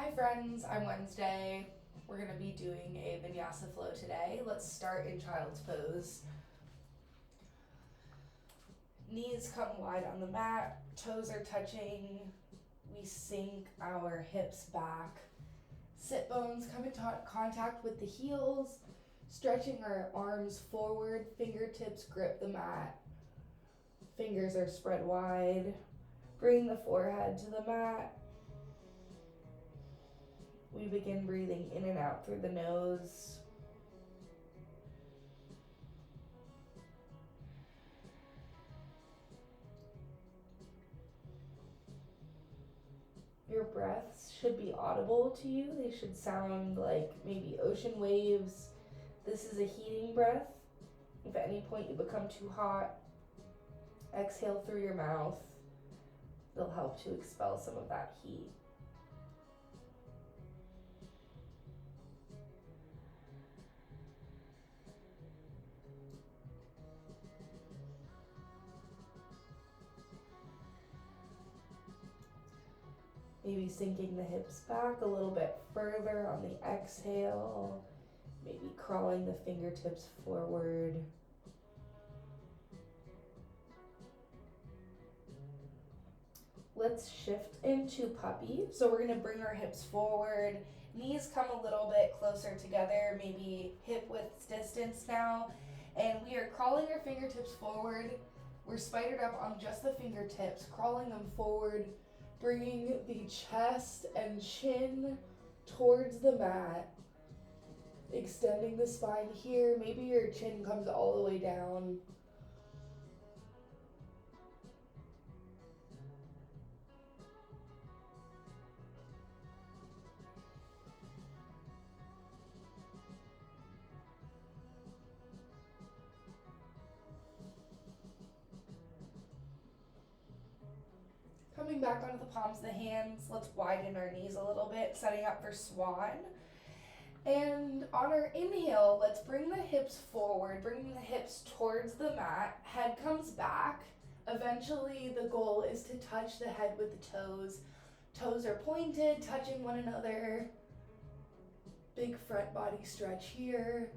Hi friends, I'm Wednesday. We're going to be doing a Vinyasa Flow today. Let's start in child's pose. Knees come wide on the mat, toes are touching. We sink our hips back. Sit bones come in contact with the heels, stretching our arms forward, fingertips grip the mat. Fingers are spread wide. Bring the forehead to the mat. We begin breathing in and out through the nose. Your breaths should be audible to you. They should sound like maybe ocean waves. This is a heating breath. If at any point you become too hot, exhale through your mouth. It'll help to expel some of that heat. Maybe sinking the hips back a little bit further on the exhale. Maybe crawling the fingertips forward. Let's shift into puppy. So we're going to bring our hips forward. Knees come a little bit closer together, maybe hip width distance now. And we are crawling our fingertips forward. We're spidered up on just the fingertips, crawling them forward, bringing the chest and chin towards the mat. Extending the spine here. Maybe your chin comes all the way down. Coming back onto the palms of the hands, let's widen our knees a little bit, setting up for swan. And on our inhale, let's bring the hips forward, bringing the hips towards the mat. Head comes back. Eventually, the goal is to touch the head with the toes. Toes are pointed, touching one another. Big front body stretch here.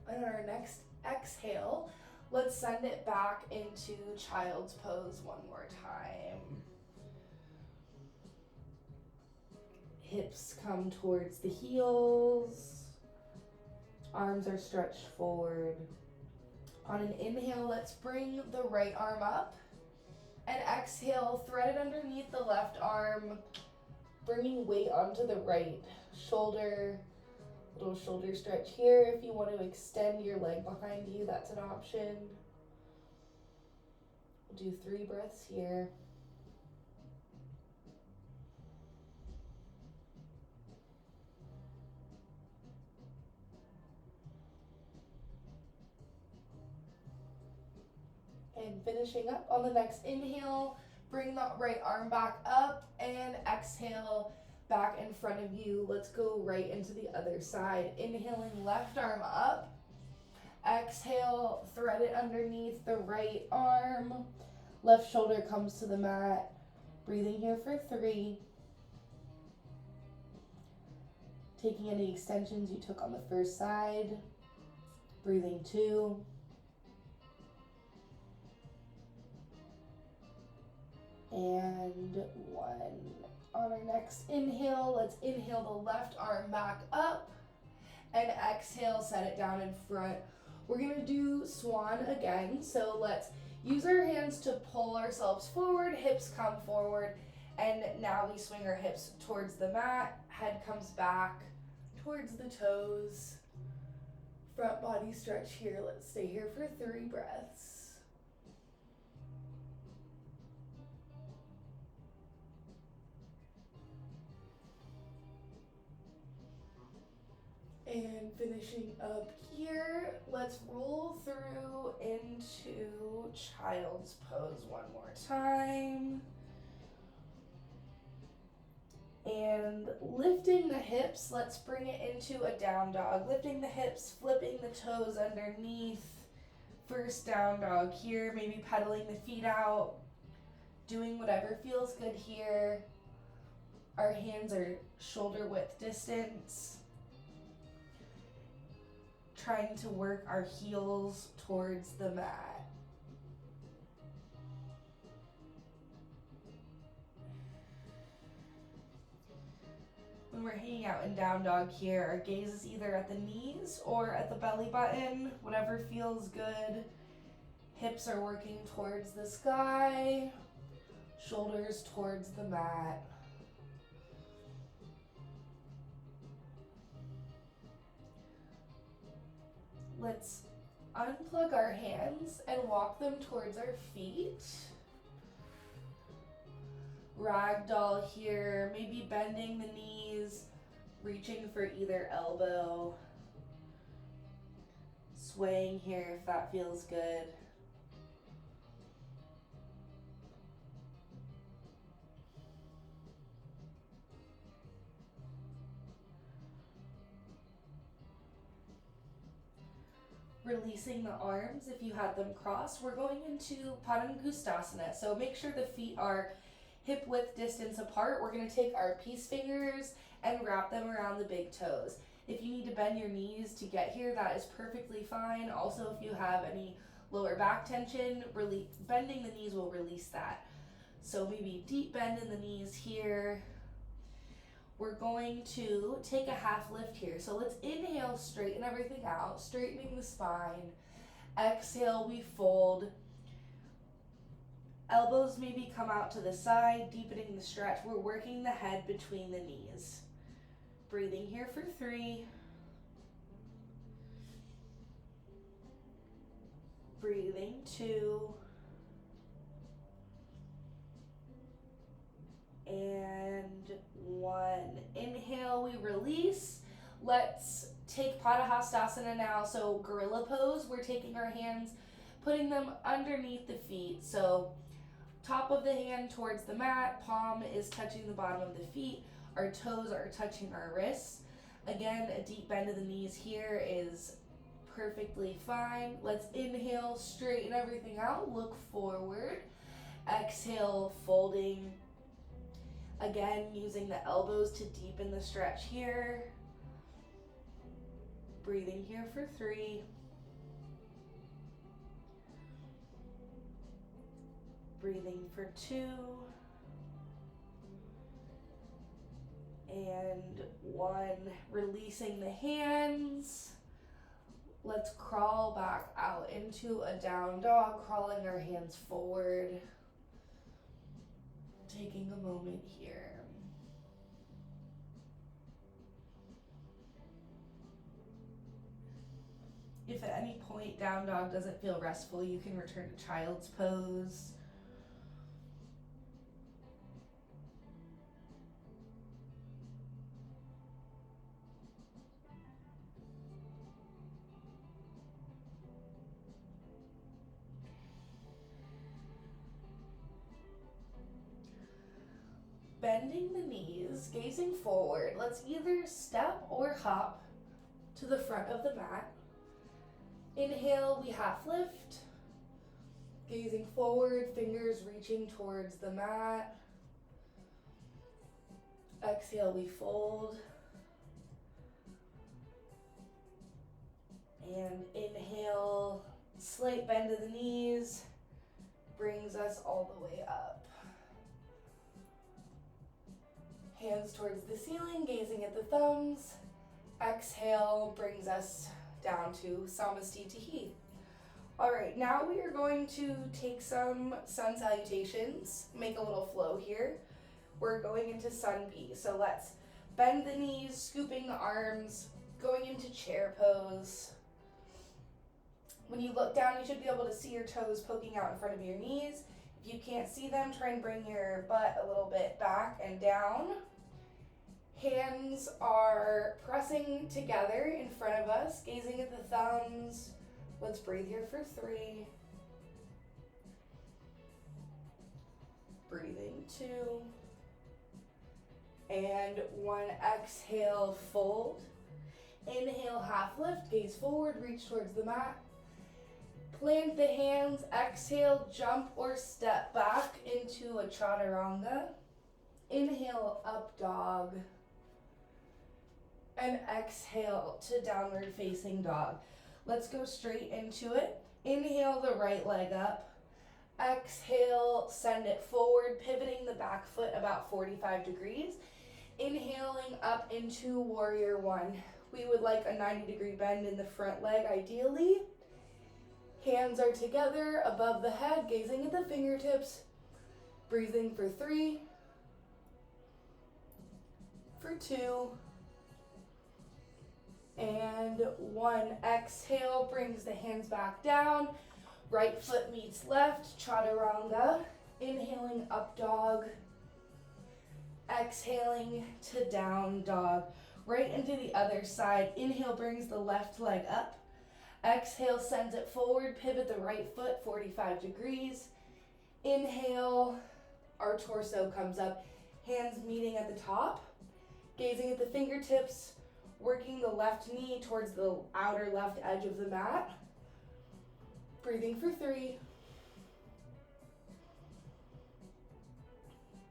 And on our next exhale, let's send it back into child's pose one more time. Hips come towards the heels. Arms are stretched forward. On an inhale, let's bring the right arm up. And exhale, thread it underneath the left arm, bringing weight onto the right shoulder. Little shoulder stretch here. If you want to extend your leg behind you, that's an option. We'll do 3 breaths here. And finishing up on the next inhale, bring the right arm back up and exhale back in front of you. Let's go right into the other side. Inhaling, left arm up. Exhale, thread it underneath the right arm. Left shoulder comes to the mat. Breathing here for 3. Taking any extensions you took on the first side. Breathing 2. And 1. On our next inhale, let's inhale the left arm back up and exhale, set it down in front. We're going to do swan again. So let's use our hands to pull ourselves forward, hips come forward, and now we swing our hips towards the mat, head comes back towards the toes. Front body stretch here. Let's stay here for 3 breaths. And finishing up here, let's roll through into child's pose one more time. And lifting the hips, let's bring it into a down dog. Lifting the hips, flipping the toes underneath. First down dog here, maybe pedaling the feet out. Doing whatever feels good here. Our hands are shoulder width distance. Trying to work our heels towards the mat. When we're hanging out in down dog here, our gaze is either at the knees or at the belly button, whatever feels good. Hips are working towards the sky, shoulders towards the mat. Let's unplug our hands and walk them towards our feet. Ragdoll here, maybe bending the knees, reaching for either elbow. Swaying here if that feels good. Releasing the arms if you had them crossed. We're going into Padangustasana, so make sure the feet are hip width distance apart. We're going to take our peace fingers and wrap them around the big toes. If you need to bend your knees to get here, that is perfectly fine. Also, if you have any lower back tension, bending the knees will release that. So maybe deep bend in the knees here. We're going to take a half lift here. So let's inhale, straighten everything out, straightening the spine. Exhale, we fold. Elbows maybe come out to the side, deepening the stretch. We're working the head between the knees. Breathing here for 3. Breathing 2. And 1. Inhale, we release. Let's take Padahastasana now. So gorilla pose, we're taking our hands, putting them underneath the feet. So top of the hand towards the mat, palm is touching the bottom of the feet. Our toes are touching our wrists. Again, a deep bend of the knees here is perfectly fine. Let's inhale, straighten everything out, look forward. Exhale, folding. Again, using the elbows to deepen the stretch here. Breathing here for 3. Breathing for 2. And 1. Releasing the hands. Let's crawl back out into a down dog, crawling our hands forward. Taking a moment here. If at any point down dog doesn't feel restful, you can return to child's pose. Bending the knees, gazing forward. Let's either step or hop to the front of the mat. Inhale, we half lift. Gazing forward, fingers reaching towards the mat. Exhale, we fold. And inhale, slight bend of the knees, brings us all the way up. Hands towards the ceiling, gazing at the thumbs. Exhale brings us down to Samastitihi. All right, now we are going to take some sun salutations, make a little flow here. We're going into sun B. So let's bend the knees, scooping the arms, going into chair pose. When you look down, you should be able to see your toes poking out in front of your knees. If you can't see them, try and bring your butt a little bit back and down. Hands are pressing together in front of us, gazing at the thumbs. Let's breathe here for 3. Breathing 2. And 1, exhale, fold. Inhale, half lift, gaze forward, reach towards the mat. Plant the hands, exhale, jump or step back into a chaturanga. Inhale, up dog. And exhale to downward facing dog. Let's go straight into it. Inhale the right leg up. Exhale, send it forward, pivoting the back foot about 45 degrees. Inhaling up into warrior one. We would like a 90-degree bend in the front leg ideally. Hands are together above the head, gazing at the fingertips. Breathing for 3, for 2, and 1. Exhale, brings the hands back down. Right foot meets left, chaturanga. Inhaling, up dog. Exhaling to down dog. Right into the other side. Inhale, brings the left leg up. Exhale, sends it forward. Pivot the right foot 45 degrees. Inhale, our torso comes up. Hands meeting at the top. Gazing at the fingertips. Working the left knee towards the outer left edge of the mat. Breathing for 3.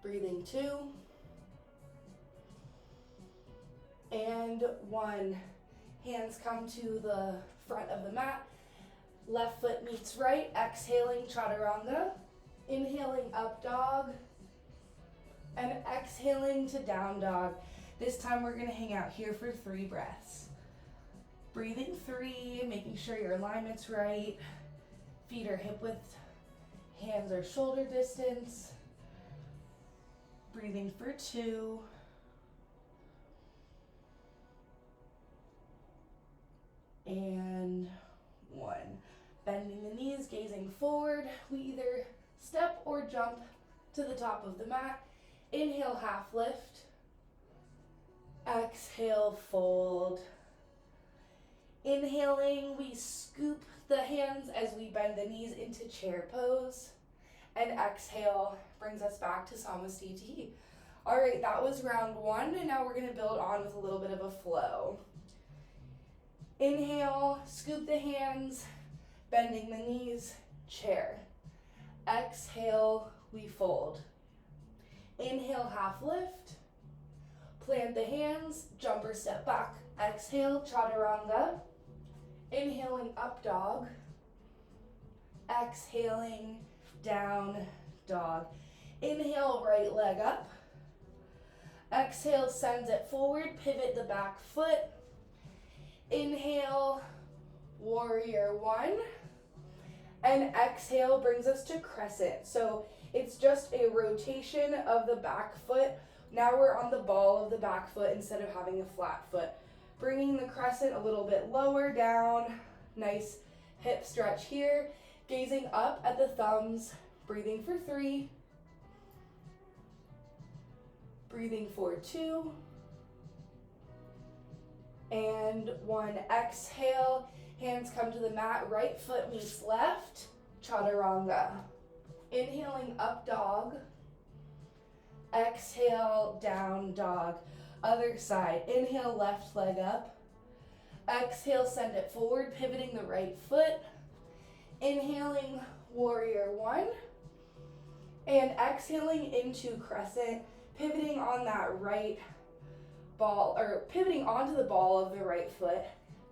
Breathing 2. And 1. Hands come to the front of the mat. Left foot meets right. Exhaling, chaturanga. Inhaling, up dog. And exhaling to down dog. This time we're going to hang out here for 3 breaths. Breathing 3, making sure your alignment's right. Feet are hip width. Hands are shoulder distance. Breathing for 2. And 1. Bending the knees, gazing forward. We either step or jump to the top of the mat. Inhale, half lift. Exhale, fold. Inhaling, we scoop the hands as we bend the knees into chair pose. And exhale brings us back to Samasthiti. All right, that was round 1, and now we're going to build on with a little bit of a flow. Inhale, scoop the hands, bending the knees, chair. Exhale, we fold. Inhale, half lift. Plant the hands, jump or step back. Exhale, chaturanga. Inhaling, up dog. Exhaling, down dog. Inhale, right leg up. Exhale, sends it forward, pivot the back foot. Inhale, warrior 1. And exhale brings us to crescent. So it's just a rotation of the back foot. Now we're on the ball of the back foot instead of having a flat foot. Bringing the crescent a little bit lower down. Nice hip stretch here. Gazing up at the thumbs. Breathing for 3. Breathing for 2. And 1. Exhale. Hands come to the mat. Right foot meets left. Chaturanga. Inhaling, up dog. Exhale, down dog. Other side. Inhale, left leg up. Exhale, send it forward, pivoting the right foot. Inhaling, warrior 1. And exhaling into crescent, pivoting on that right ball, or pivoting onto the ball of the right foot.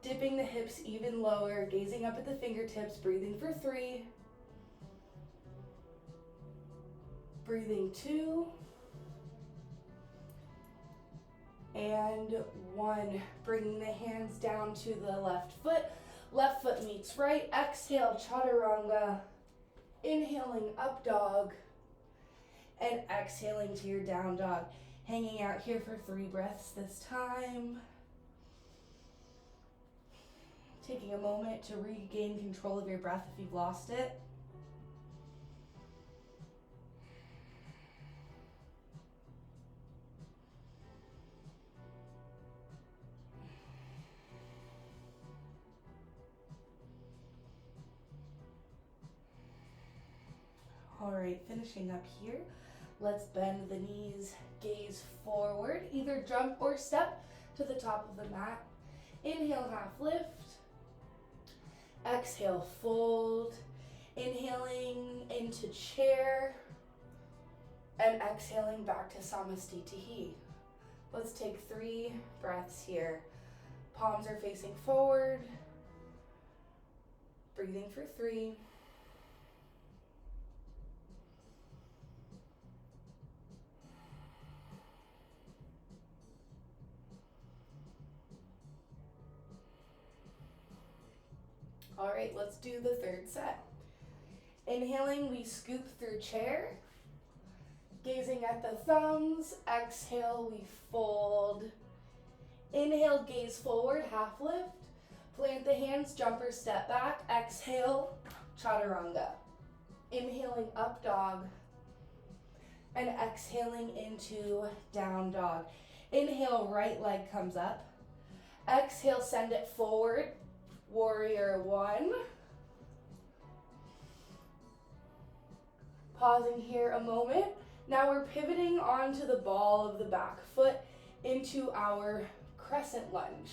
Dipping the hips even lower, gazing up at the fingertips, breathing for 3. Breathing 2. And 1. Bringing the hands down to the left foot. Left foot meets right. Exhale, chaturanga. Inhaling, up dog. And exhaling to your down dog. Hanging out here for 3 breaths this time. Taking a moment to regain control of your breath if you've lost it. All right, finishing up here. Let's bend the knees, gaze forward, either jump or step to the top of the mat. Inhale, half lift. Exhale, fold. Inhaling into chair and exhaling back to Samastitihi. Let's take 3 breaths here. Palms are facing forward. Breathing for 3. All right, let's do the 3rd set. Inhaling, we scoop through chair. Gazing at the thumbs. Exhale, we fold. Inhale, gaze forward, half lift. Plant the hands, jumper, step back. Exhale, chaturanga. Inhaling, up dog. And exhaling into down dog. Inhale, right leg comes up. Exhale, send it forward. Warrior 1. Pausing here a moment. Now we're pivoting onto the ball of the back foot into our crescent lunge.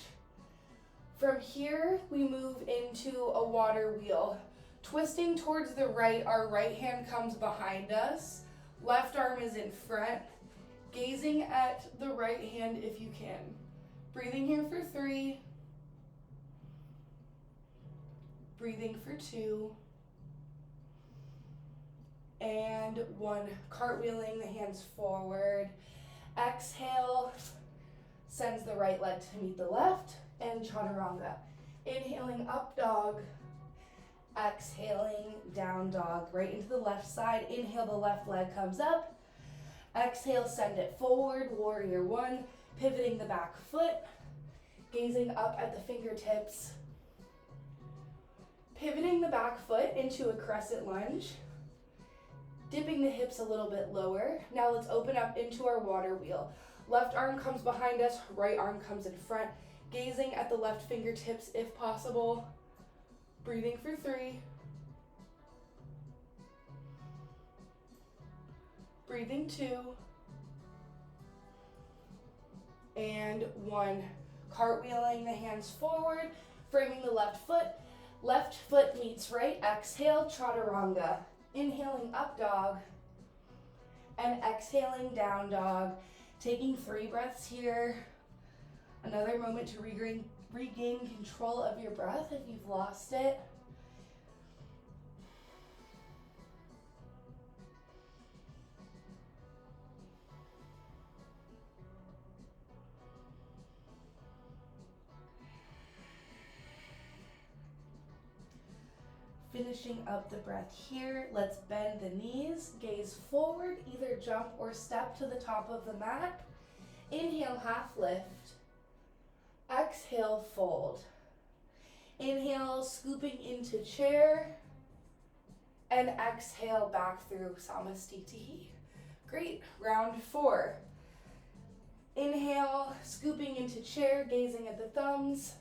From here, we move into a water wheel. Twisting towards the right, our right hand comes behind us. Left arm is in front. Gazing at the right hand if you can. Breathing here for 3. Breathing for 2. And 1. Cartwheeling the hands forward. Exhale, sends the right leg to meet the left, and chaturanga. Inhaling, up dog. Exhaling, down dog. Right into the left side. Inhale, the left leg comes up. Exhale, send it forward, warrior 1. Pivoting the back foot. Gazing up at the fingertips. Pivoting the back foot into a crescent lunge. Dipping the hips a little bit lower. Now let's open up into our water wheel. Left arm comes behind us, right arm comes in front. Gazing at the left fingertips if possible. Breathing for 3. Breathing 2. And 1. Cartwheeling the hands forward, framing the left foot. Left foot meets right. Exhale, chaturanga. Inhaling, up dog. And exhaling, down dog. Taking 3 breaths here. Another moment to regain control of your breath if you've lost it. Finishing up the breath here, let's bend the knees, gaze forward, either jump or step to the top of the mat. Inhale, half lift. Exhale, fold. Inhale, scooping into chair. And exhale, back through Samastitihi. Great, round 4. Inhale, scooping into chair, gazing at the thumbs.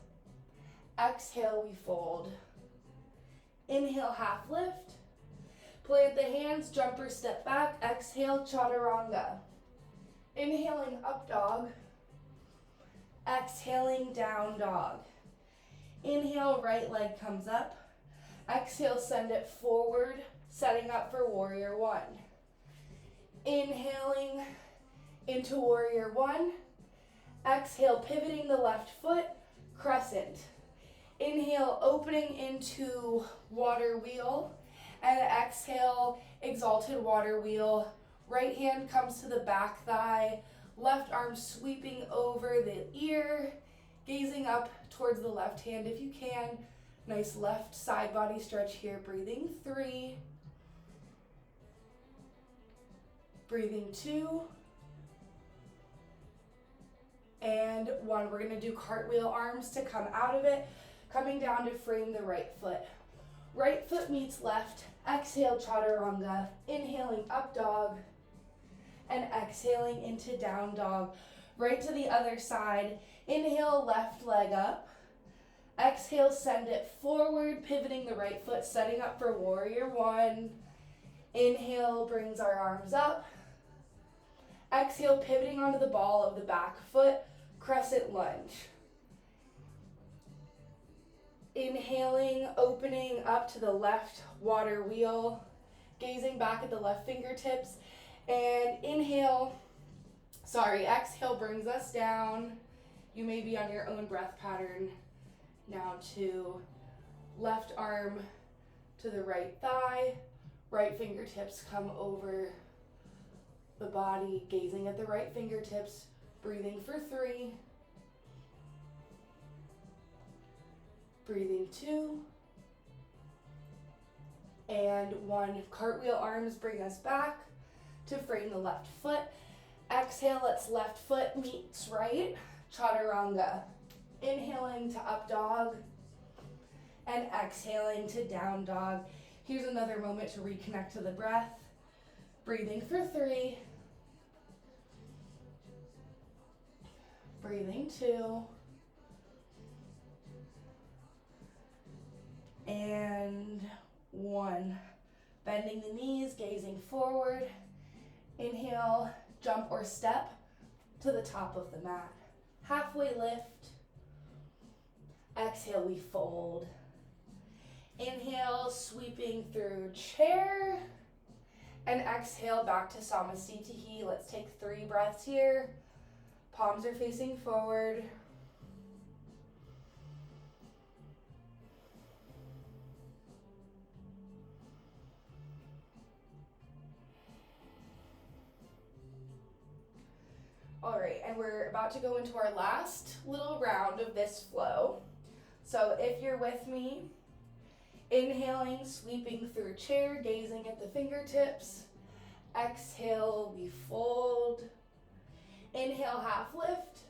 Exhale, we fold. Inhale, half lift. Plant the hands, jumper, step back. Exhale, chaturanga. Inhaling, up dog. Exhaling, down dog. Inhale, right leg comes up. Exhale, send it forward, setting up for warrior 1. Inhaling into warrior 1. Exhale, pivoting the left foot, crescent. Inhale, opening into water wheel. And exhale, exalted water wheel. Right hand comes to the back thigh. Left arm sweeping over the ear. Gazing up towards the left hand if you can. Nice left side body stretch here. Breathing 3. Breathing 2. And 1. We're going to do cartwheel arms to come out of it. Coming down to frame the right foot. Right foot meets left. Exhale, chaturanga. Inhaling, up dog. And exhaling into down dog. Right to the other side. Inhale, left leg up. Exhale, send it forward, pivoting the right foot, setting up for warrior 1. Inhale, brings our arms up. Exhale, pivoting onto the ball of the back foot, crescent lunge. Inhaling, opening up to the left water wheel, gazing back at the left fingertips, and exhale brings us down. You may be on your own breath pattern now to left arm to the right thigh, right fingertips come over the body, gazing at the right fingertips, breathing for 3, breathing 2, and 1. Cartwheel arms bring us back to frame the left foot. Exhale, let's left foot meets right, chaturanga. Inhaling to up dog and exhaling to down dog. Here's another moment to reconnect to the breath. Breathing for 3, breathing 2, and 1. Bending the knees, gazing forward. Inhale, jump or step to the top of the mat. Halfway lift. Exhale, we fold. Inhale, sweeping through chair. And exhale, back to Samasthiti. Let's take 3 breaths here. Palms are facing forward. All right, and we're about to go into our last little round of this flow. So if you're with me, inhaling, sweeping through chair, gazing at the fingertips. Exhale, we fold. Inhale, half lift.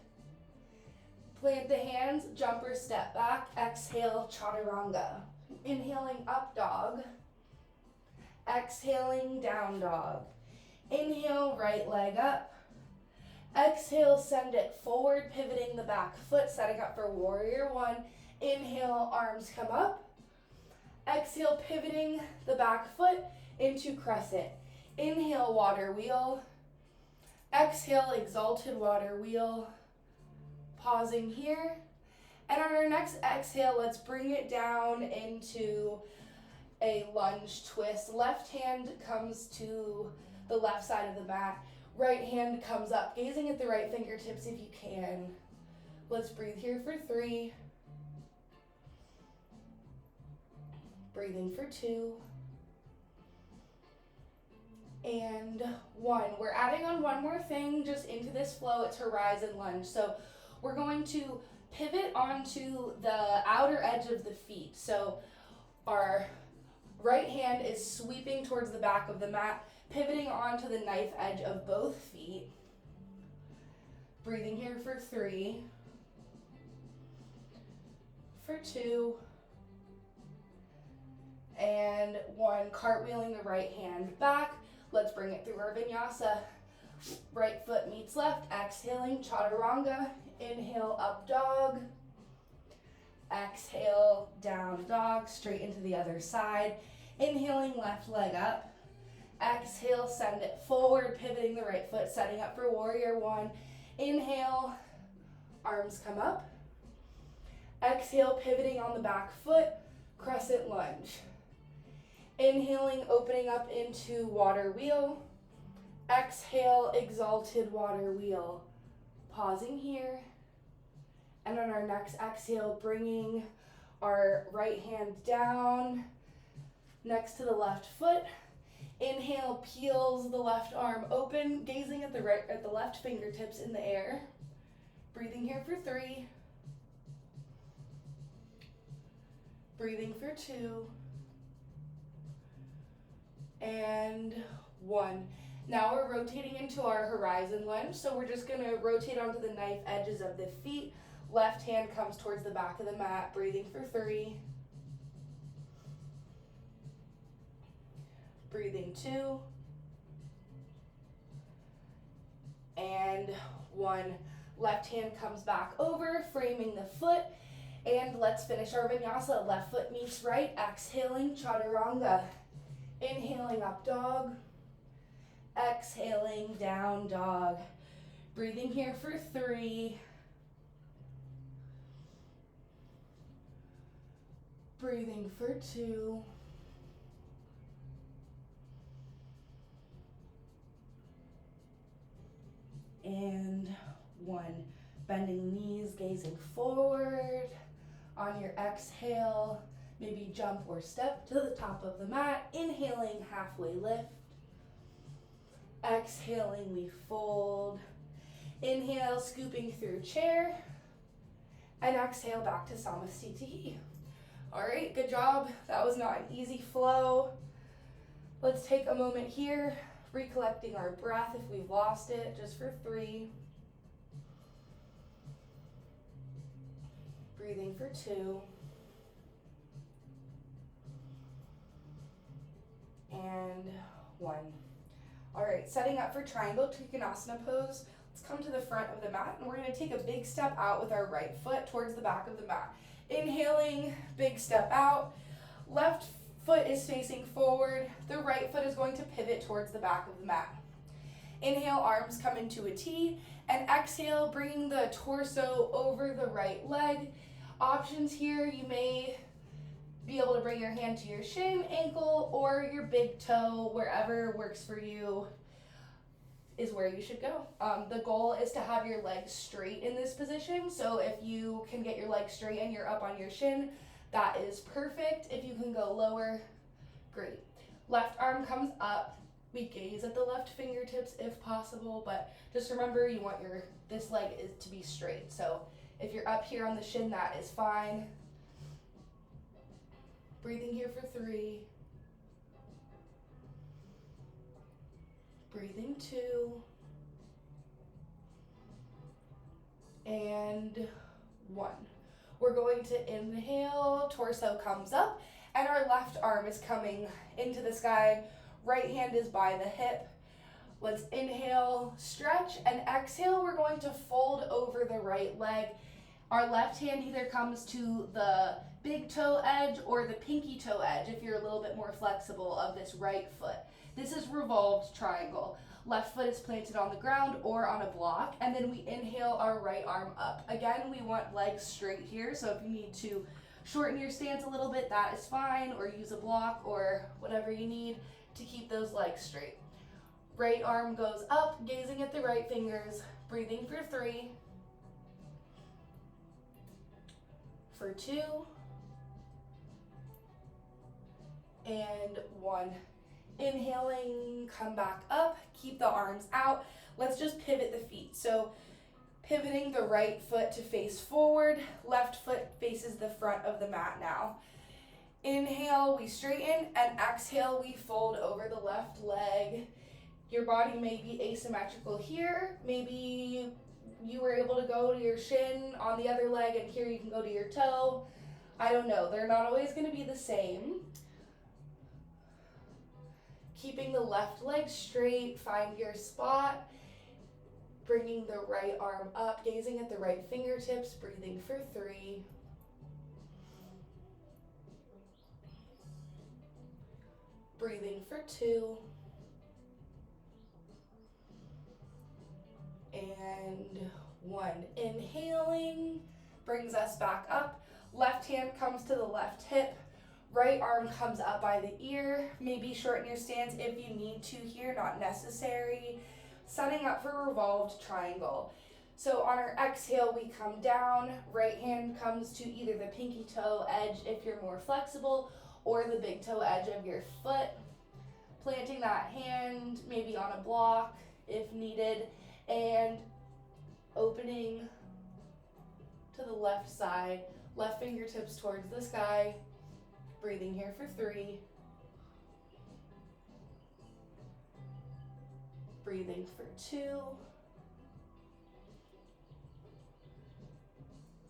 Plant the hands, jump or step back. Exhale, chaturanga. Inhaling, up dog. Exhaling, down dog. Inhale, right leg up. Exhale, send it forward, pivoting the back foot, setting up for warrior 1. Inhale, arms come up. Exhale, pivoting the back foot into crescent. Inhale, water wheel. Exhale, exalted water wheel. Pausing here. And on our next exhale, let's bring it down into a lunge twist. Left hand comes to the left side of the mat. Right hand comes up, gazing at the right fingertips if you can. Let's breathe here for 3. Breathing for 2. And 1. We're adding on one more thing just into this flow. It's horizon lunge. So we're going to pivot onto the outer edge of the feet. So our right hand is sweeping towards the back of the mat, pivoting onto the knife edge of both feet. Breathing here for 3, for 2, and 1. Cartwheeling the right hand back. Let's bring it through our vinyasa. Right foot meets left. Exhaling, chaturanga. Inhale, up dog. Exhale, down dog, straight into the other side. Inhaling, left leg up. Exhale, send it forward, pivoting the right foot, setting up for warrior 1. Inhale, arms come up. Exhale, pivoting on the back foot, crescent lunge. Inhaling, opening up into water wheel. Exhale, exalted water wheel. Pausing here. And on our next exhale, bringing our right hand down next to the left foot. Inhale, peels the left arm open, gazing at the left fingertips in the air. Breathing here for 3. Breathing for 2. And 1. Now we're rotating into our horizon lunge, so we're just going to rotate onto the knife edges of the feet. Left hand comes towards the back of the mat, breathing for 3. Breathing 2. And 1. Left hand comes back over, framing the foot. And let's finish our vinyasa. Left foot meets right, exhaling, chaturanga. Inhaling, up dog. Exhaling, down dog. Breathing here for 3. Breathing for 2. And 1. Bending knees, gazing forward. On your exhale, maybe jump or step to the top of the mat. Inhaling, halfway lift. Exhaling, we fold. Inhale, scooping through chair. And exhale, back to Samasthiti. All right, good job. That was not an easy flow. Let's take a moment here, recollecting our breath if we've lost it, just for 3. Breathing for 2. And 1. All right, setting up for triangle Trikonasana pose. Let's come to the front of the mat, and we're gonna take a big step out with our right foot towards the back of the mat. Inhaling, big step out. Left foot is facing forward. The right foot is going to pivot towards the back of the mat. Inhale, arms come into a T, and exhale, bringing the torso over the right leg. Options here, you may be able to bring your hand to your shin, ankle, or your big toe, wherever works for you is where you should go. The goal is to have your legs straight in this position, so if you can get your legs straight and you're up on your shin, that is perfect. If you can go lower, great. Left arm comes up. We gaze at the left fingertips if possible, but just remember you want this leg to be straight. So if you're up here on the shin, that is fine. Breathing here for 3. Breathing 2. And 1. We're going to inhale, torso comes up, and our left arm is coming into the sky. Right hand is by the hip. Let's inhale, stretch, and exhale, we're going to fold over the right leg. Our left hand either comes to the big toe edge or the pinky toe edge if you're a little bit more flexible of this right foot. This is revolved triangle. Left foot is planted on the ground or on a block, and then we inhale our right arm up. Again, we want legs straight here, so if you need to shorten your stance a little bit, that is fine, or use a block or whatever you need to keep those legs straight. Right arm goes up, gazing at the right fingers, breathing for 3, for 2, and 1. Inhaling, come back up, keep the arms out. Let's just pivot the feet. So pivoting the right foot to face forward, left foot faces the front of the mat now. Inhale, we straighten, and exhale, we fold over the left leg. Your body may be asymmetrical here. Maybe you were able to go to your shin on the other leg, and here you can go to your toe. I don't know. They're not always going to be the same. Keeping the left leg straight, find your spot. Bringing the right arm up, gazing at the right fingertips, breathing for 3. Breathing for 2. And 1. Inhaling, brings us back up. Left hand comes to the left hip. Right arm comes up by the ear. Maybe shorten your stance if you need to here, not necessary. Setting up for revolved triangle. So on our exhale, we come down. Right hand comes to either the pinky toe edge if you're more flexible, or the big toe edge of your foot. Planting that hand maybe on a block if needed, and opening to the left side, left fingertips towards the sky. Breathing here for 3. Breathing for 2.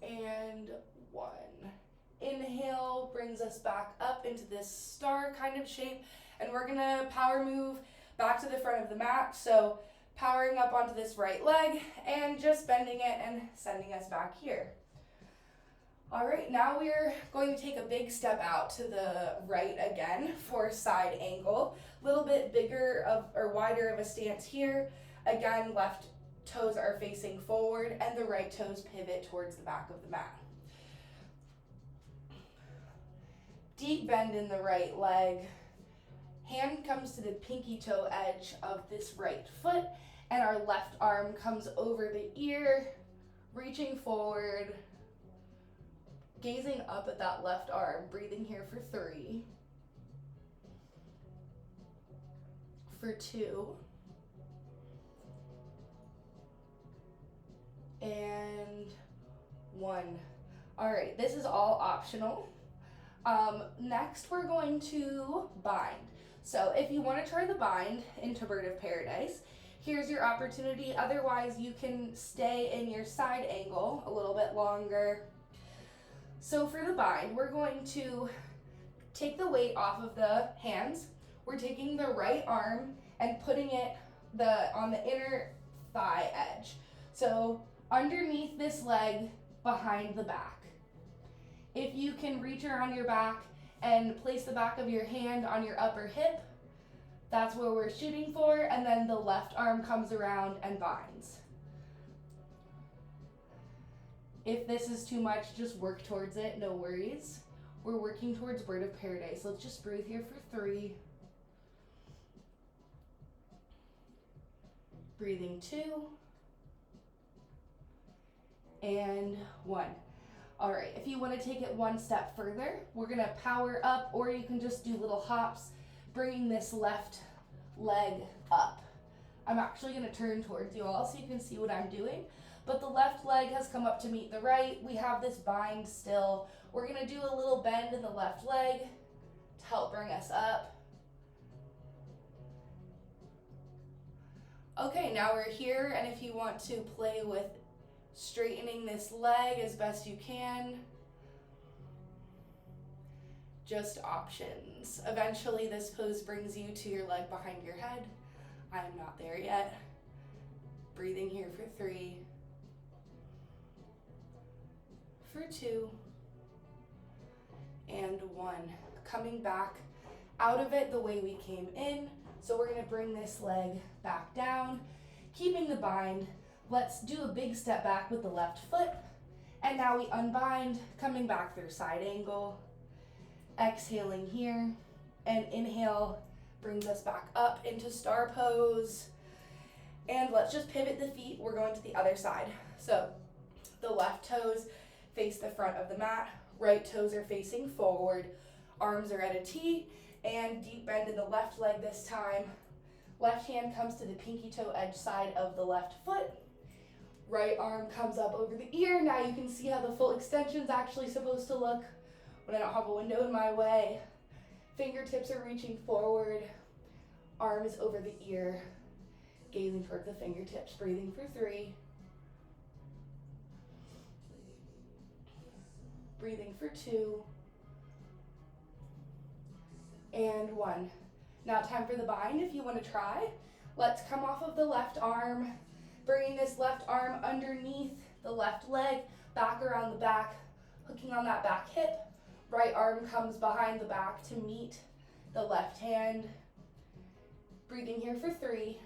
And 1. Inhale brings us back up into this star kind of shape, and we're gonna power move back to the front of the mat. So powering up onto this right leg and just bending it and sending us back here. All right, now we're going to take a big step out to the right again for side angle. A little bit bigger or wider of a stance here. Again, left toes are facing forward and the right toes pivot towards the back of the mat. Deep bend in the right leg. Hand comes to the pinky toe edge of this right foot, and our left arm comes over the ear, reaching forward, gazing up at that left arm, breathing here for 3, for 2, and 1. All right, this is all optional. Next, we're going to bind. So if you want to try the bind into Bird of Paradise, here's your opportunity. Otherwise, you can stay in your side angle a little bit longer. So for the bind, we're going to take the weight off of the hands. We're taking the right arm and putting it on the inner thigh edge. So underneath this leg, behind the back. If you can reach around your back and place the back of your hand on your upper hip, that's where we're shooting for, and then the left arm comes around and binds. If this is too much, just work towards it, no worries. We're working towards Bird of Paradise. Let's just breathe here for 3. Breathing 2. And 1. All right, if you want to take it one step further, we're going to power up, or you can just do little hops, bringing this left leg up. I'm actually going to turn towards you all so you can see what I'm doing, but the left leg has come up to meet the right. We have this bind still. We're going to do a little bend in the left leg to help bring us up. Okay, now we're here, and if you want to play with straightening this leg as best you can, just options. Eventually this pose brings you to your leg behind your head. I am not there yet. Breathing here for 3, for 2, and 1. Coming back out of it the way we came in. So we're going to bring this leg back down, keeping the bind. Let's do a big step back with the left foot. And now we unbind, coming back through side angle. Exhaling here, and inhale brings us back up into star pose. And let's just pivot the feet. We're going to the other side. So the left toes face the front of the mat, right toes are facing forward, arms are at a T, and deep bend in the left leg this time. Left hand comes to the pinky toe edge side of the left foot. Right arm comes up over the ear. Now you can see how the full extension is actually supposed to look when I don't have a window in my way. Fingertips are reaching forward. Arm is over the ear, gazing towards the fingertips. Breathing for 3. Breathing for 2. And 1. Now time for the bind if you want to try. Let's come off of the left arm, bringing this left arm underneath the left leg, back around the back, hooking on that back hip. Right arm comes behind the back to meet the left hand. Breathing here for 3.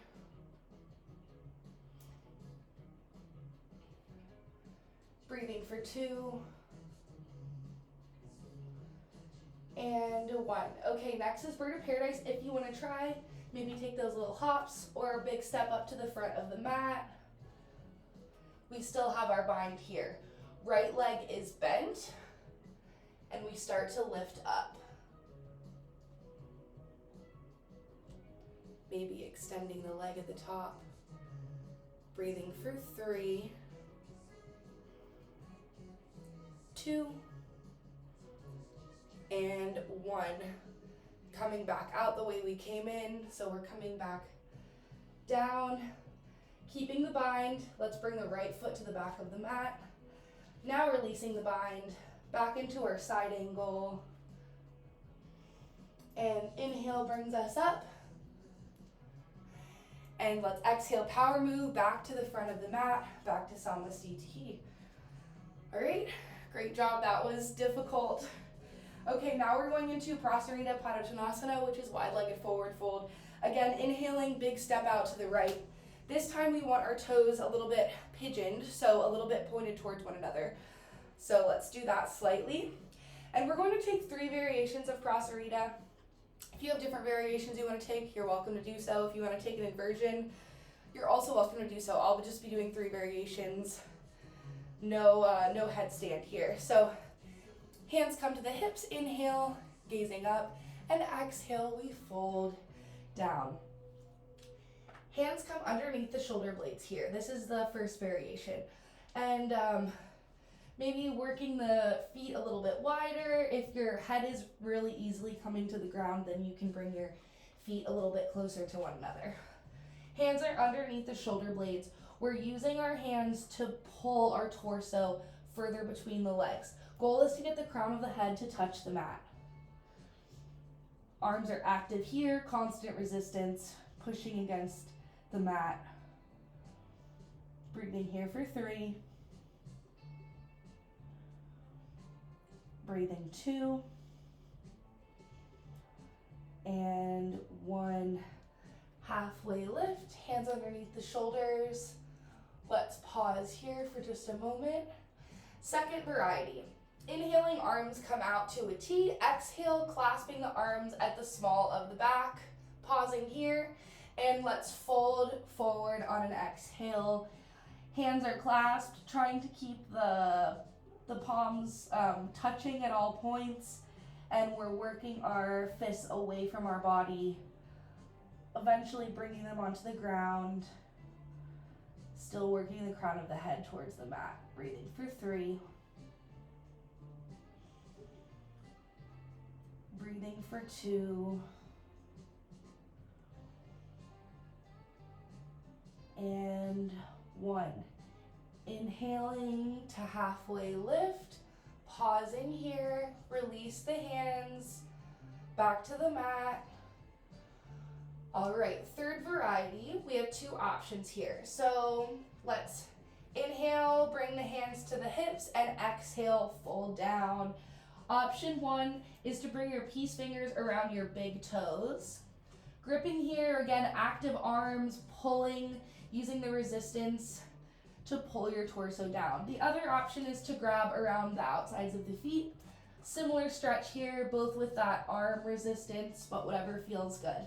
Breathing for 2. And 1. Okay, next is Bird of Paradise. If you want to try, maybe take those little hops or a big step up to the front of the mat. We still have our bind here. Right leg is bent, and we start to lift up. Maybe extending the leg at the top. Breathing for 3, 2, and 1. Coming back out the way we came in, so we're coming back down, keeping the bind. Let's bring the right foot to the back of the mat. Now releasing the bind, back into our side angle. And inhale brings us up. And let's exhale, power move back to the front of the mat, back to Samasthiti. All right, great job. That was difficult. Okay, now we're going into Prasarita Padottanasana, which is wide-legged forward fold. Again, inhaling, big step out to the right. This time we want our toes a little bit pigeoned, so a little bit pointed towards one another. So let's do that slightly. And we're going to take 3 variations of Prasarita. If you have different variations you want to take, you're welcome to do so. If you want to take an inversion, you're also welcome to do so. I'll just be doing 3 variations. No headstand here. So hands come to the hips, inhale, gazing up, and exhale, we fold down. Hands come underneath the shoulder blades here. This is the first variation. And maybe working the feet a little bit wider. If your head is really easily coming to the ground, then you can bring your feet a little bit closer to one another. Hands are underneath the shoulder blades. We're using our hands to pull our torso further between the legs. Goal is to get the crown of the head to touch the mat. Arms are active here, constant resistance, pushing against the mat. Breathing here for 3. Breathing 2. And 1. Halfway lift, hands underneath the shoulders. Let's pause here for just a moment. Second variety. Inhaling, arms come out to a T. Exhale, clasping the arms at the small of the back. Pausing here, and let's fold forward on an exhale. Hands are clasped, trying to keep the palms touching at all points, and we're working our fists away from our body, eventually bringing them onto the ground. Still working the crown of the head towards the mat. Breathing for 3. Breathing for 2. And 1. Inhaling to halfway lift. Pausing here. Release the hands. Back to the mat. All right, third variety, we have 2 options here. So let's inhale, bring the hands to the hips, and exhale, fold down. Option 1 is to bring your peace fingers around your big toes. Gripping here, again, active arms, pulling, using the resistance to pull your torso down. The other option is to grab around the outsides of the feet. Similar stretch here, both with that arm resistance, but whatever feels good.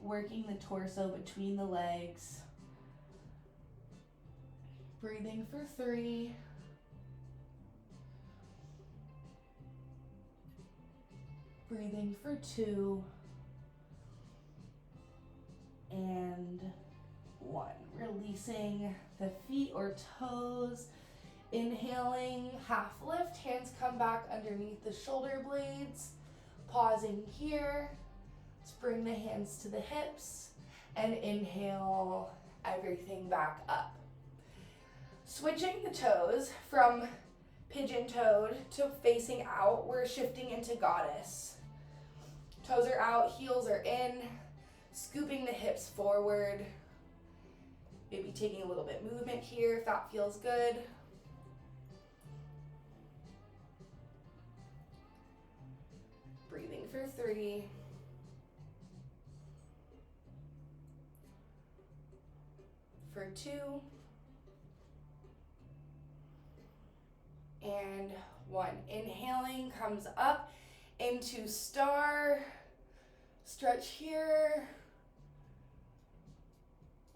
Working the torso between the legs. Breathing for 3. Breathing for 2. And 1. Releasing the feet or toes. Inhaling, half lift, hands come back underneath the shoulder blades. Pausing here. Let's bring the hands to the hips and inhale everything back up. Switching the toes from pigeon-toed to facing out, we're shifting into goddess. Toes are out, heels are in, scooping the hips forward. Maybe taking a little bit movement here if that feels good. Breathing for 3. For 2. And 1. Inhaling comes up into star. Stretch here.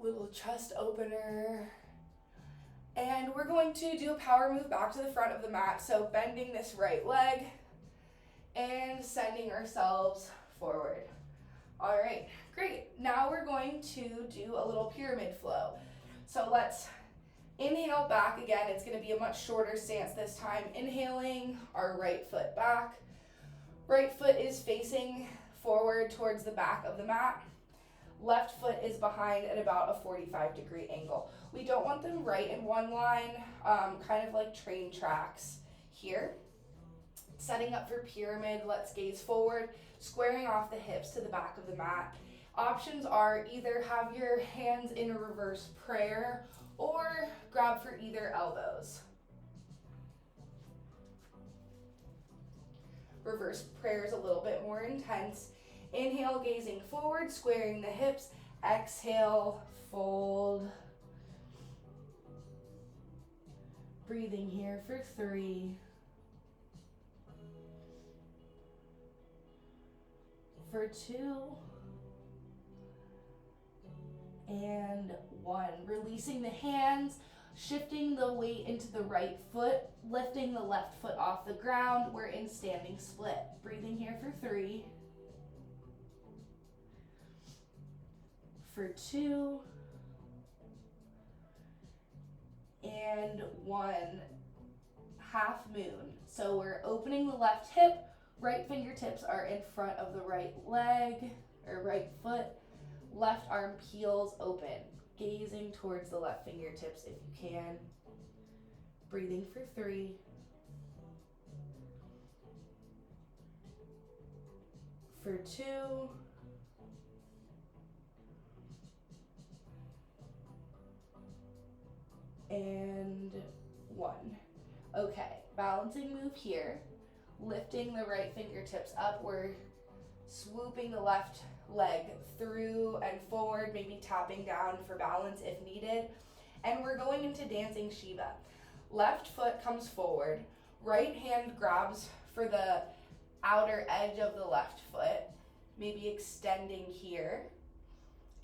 Little chest opener. And we're going to do a power move back to the front of the mat. So bending this right leg and sending ourselves forward. All right, great. Now we're going to do a little pyramid flow. So let's inhale back again. It's going to be a much shorter stance this time. Inhaling our right foot back. Right foot is facing forward towards the back of the mat. Left foot is behind at about a 45-degree angle. We don't want them right in one line, kind of like train tracks here. Setting up for pyramid, let's gaze forward, squaring off the hips to the back of the mat. Options are either have your hands in a reverse prayer or grab for either elbows. Reverse prayer is a little bit more intense. Inhale, gazing forward, squaring the hips. Exhale, fold. Breathing here for 3, for 2, and 1. Releasing the hands, shifting the weight into the right foot, lifting the left foot off the ground. We're in standing split. Breathing here for 3, for 2, and 1. Half moon. So we're opening the left hip, right fingertips are in front of the right leg or right foot, left arm peels open, gazing towards the left fingertips if you can. Breathing for 3, for 2, and 1. Okay, balancing move here, lifting the right fingertips up. We're swooping the left leg through and forward, maybe tapping down for balance if needed. And we're going into dancing Shiva. Left foot comes forward, right hand grabs for the outer edge of the left foot, maybe extending here.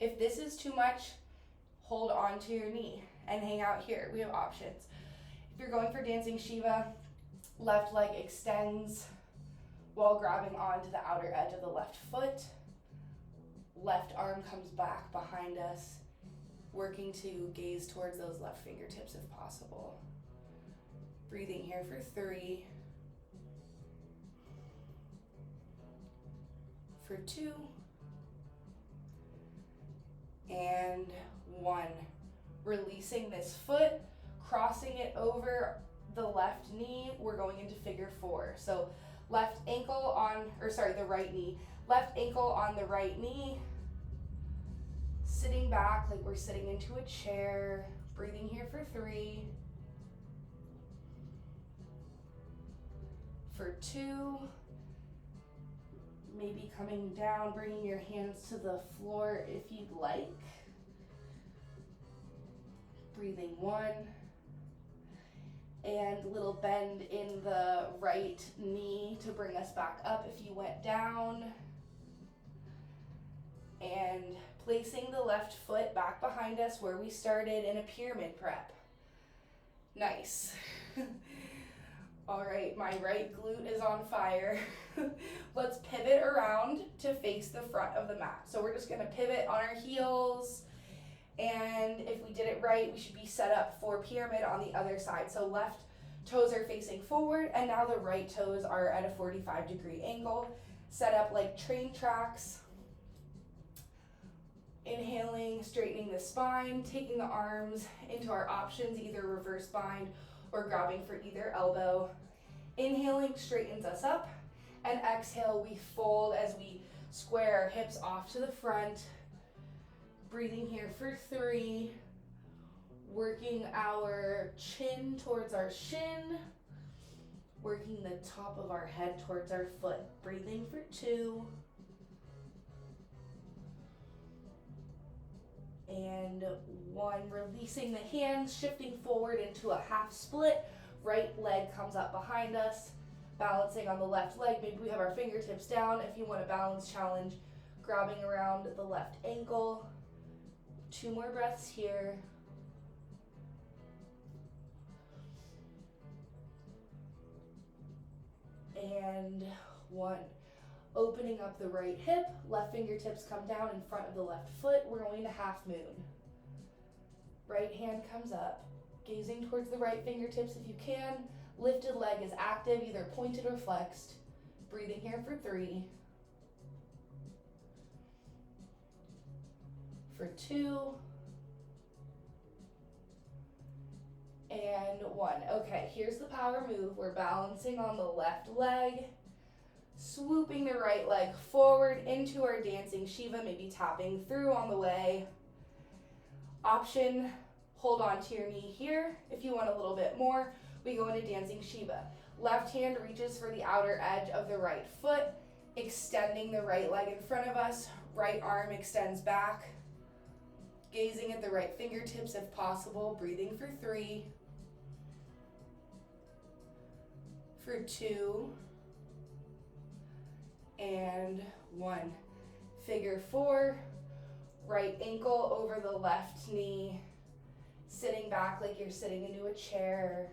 If this is too much, hold on to your knee and hang out here. We have options. If you're going for dancing Shiva, left leg extends while grabbing onto the outer edge of the left foot. Left arm comes back behind us, working to gaze towards those left fingertips if possible. Breathing here for 3, for 2, and 1. Releasing this foot, crossing it over the left knee. We're going into figure 4. So left ankle on, the right knee. Left ankle on the right knee. Sitting back like we're sitting into a chair. Breathing here for 3, for 2. Maybe coming down, bringing your hands to the floor if you'd like. Breathing 1. And little bend in the right knee to bring us back up if you went down. And placing the left foot back behind us where we started in a pyramid prep. Nice. All right, my right glute is on fire. Let's pivot around to face the front of the mat. So we're just gonna pivot on our heels. And if we did it right, we should be set up for pyramid on the other side. So left toes are facing forward, and now the right toes are at a 45-degree angle, set up like train tracks. Inhaling, straightening the spine, taking the arms into our options, either reverse bind or grabbing for either elbow. Inhaling straightens us up, and exhale, we fold as we square our hips off to the front. Breathing here for 3, working our chin towards our shin, working the top of our head towards our foot. Breathing for 2, and 1. Releasing the hands, shifting forward into a half split. Right leg comes up behind us, balancing on the left leg. Maybe we have our fingertips down. If you want a balance challenge, grabbing around the left ankle. 2 more breaths here. And 1. Opening up the right hip, left fingertips come down in front of the left foot. We're going to half moon. Right hand comes up, gazing towards the right fingertips if you can. Lifted leg is active, either pointed or flexed. Breathing here for 3, for 2, and 1. Okay, here's the power move. We're balancing on the left leg, swooping the right leg forward into our dancing Shiva, maybe tapping through on the way. Option, hold on to your knee here. If you want a little bit more, we go into dancing Shiva. Left hand reaches for the outer edge of the right foot, extending the right leg in front of us. Right arm extends back, gazing at the right fingertips if possible. Breathing for 3, for 2 and 1. Figure 4, right ankle over the left knee, sitting back like you're sitting into a chair.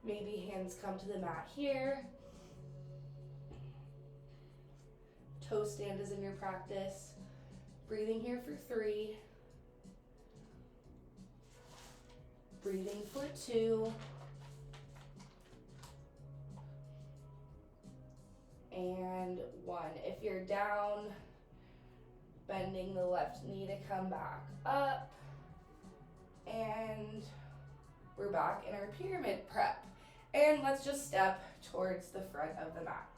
Maybe hands come to the mat here. Toe stand is in your practice. Breathing here for 3. Breathing for 2. And 1. If you're down, bending the left knee to come back up. And we're back in our pyramid prep. And let's just step towards the front of the mat.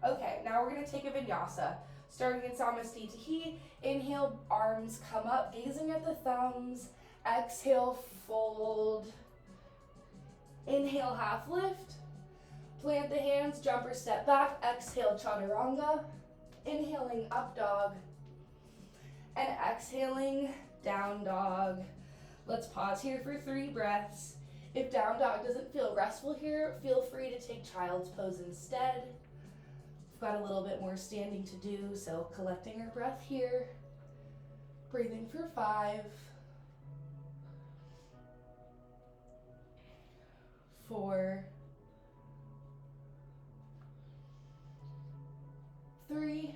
Okay, now we're gonna take a vinyasa. Starting in Samastitihi, inhale, arms come up, gazing at the thumbs. Exhale, fold. Inhale, half lift. Plant the hands, jump or step back. Exhale, chaturanga. Inhaling, up dog. And exhaling, down dog. Let's pause here for 3 breaths. If down dog doesn't feel restful here, feel free to take child's pose instead. We've got a little bit more standing to do, so collecting our breath here. Breathing for 5. 4. 3.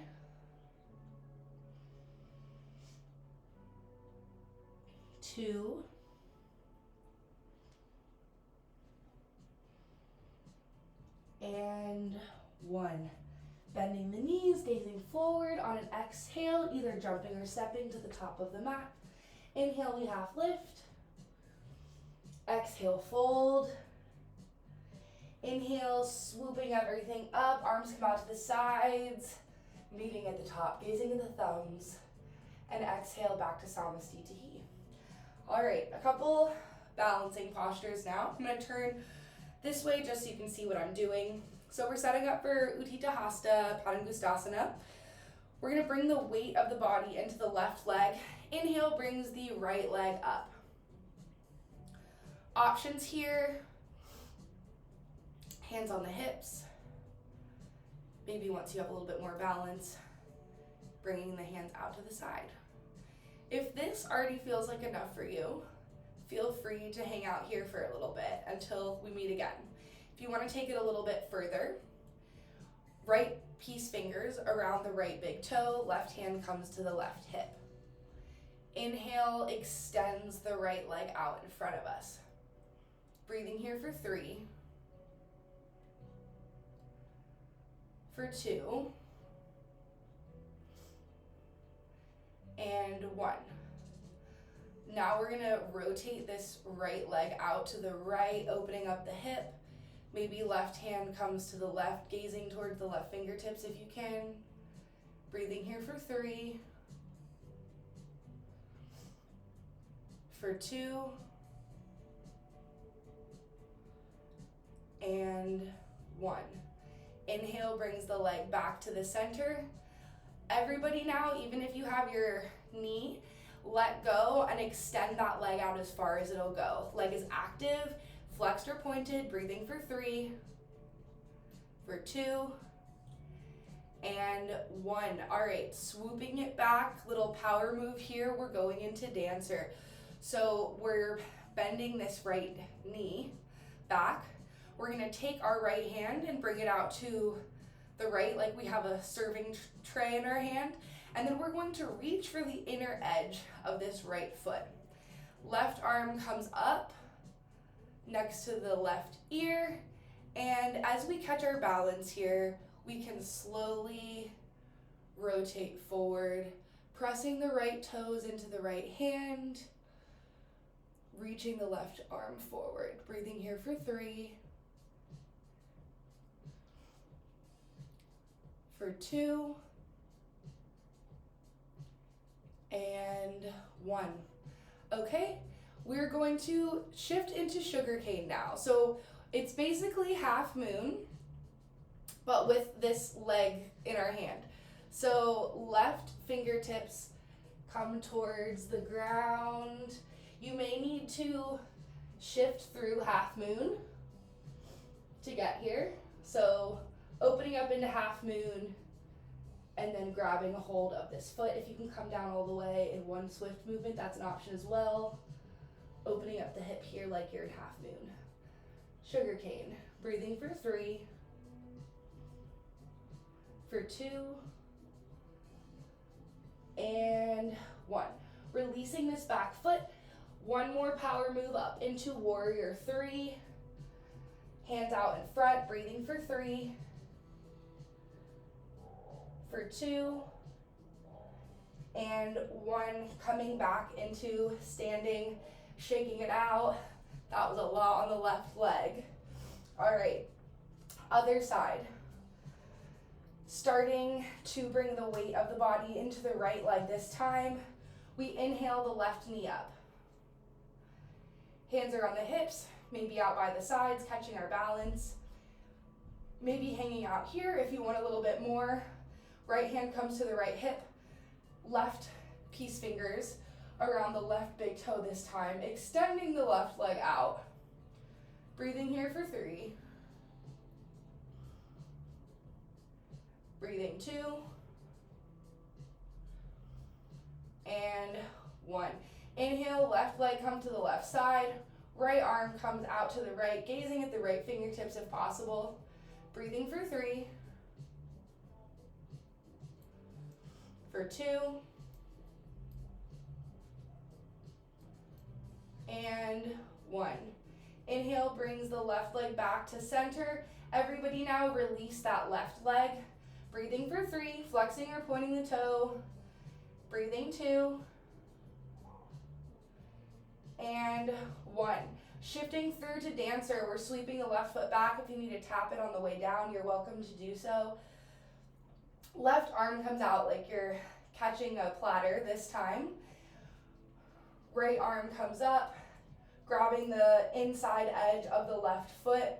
2. And 1. Bending the knees, gazing forward. On an exhale, either jumping or stepping to the top of the mat. Inhale, we half lift. Exhale, fold. Inhale, swooping everything up. Arms come out to the sides. Meeting at the top, gazing at the thumbs. And exhale, back to Samastitihi. All right, a couple balancing postures now. I'm gonna turn this way just so you can see what I'm doing. So we're setting up for Utthita Hasta, Padangusthasana. We're gonna bring the weight of the body into the left leg. Inhale brings the right leg up. Options here, hands on the hips. Maybe once you have a little bit more balance, bringing the hands out to the side. If this already feels like enough for you, feel free to hang out here for a little bit until we meet again. If you want to take it a little bit further, right peace fingers around the right big toe, left hand comes to the left hip. Inhale extends the right leg out in front of us. Breathing here for 3. For 2. And 1. Now we're gonna rotate this right leg out to the right, opening up the hip. Maybe left hand comes to the left, gazing towards the left fingertips if you can. Breathing here for 3. For 2. And 1. Inhale brings the leg back to the center. Everybody now, even if you have your knee, let go and extend that leg out as far as it'll go. Leg is active, flexed or pointed, breathing for 3, for 2, and 1. All right, swooping it back, little power move here. We're going into dancer. So we're bending this right knee back. We're gonna take our right hand and bring it out to the right, like we have a serving tray in our hand. And then we're going to reach for the inner edge of this right foot. Left arm comes up next to the left ear. And as we catch our balance here, we can slowly rotate forward, pressing the right toes into the right hand, reaching the left arm forward. Breathing here for 3, for 2, and 1. Okay, we're going to shift into sugarcane now. So it's basically half moon, but with this leg in our hand. So left fingertips come towards the ground. You may need to shift through half moon to get here. So opening up into half moon and then grabbing a hold of this foot. If you can come down all the way in one swift movement, that's an option as well. Opening up the hip here like you're in half moon. Sugar cane. Breathing for 3, for 2, and 1. Releasing this back foot. One more power move up into warrior 3. Hands out in front, breathing for 3, for 2, and 1. Coming back into standing, shaking it out. That was a lot on the left leg. All right, other side. Starting to bring the weight of the body into the right leg this time. We inhale the left knee up. Hands are on the hips, maybe out by the sides, catching our balance. Maybe hanging out here if you want a little bit more. Right hand comes to the right hip. Left peace fingers around the left big toe this time, extending the left leg out. Breathing here for 3. Breathing 2. And 1. Inhale, left leg come to the left side. Right arm comes out to the right, gazing at the right fingertips if possible. Breathing for 3. For 2. And 1. Inhale brings the left leg back to center. Everybody now release that left leg. Breathing for 3, flexing or pointing the toe. Breathing 2. And 1. Shifting through to dancer. We're sweeping the left foot back. If you need to tap it on the way down, you're welcome to do so. Left arm comes out like you're catching a platter this time. Right arm comes up, grabbing the inside edge of the left foot.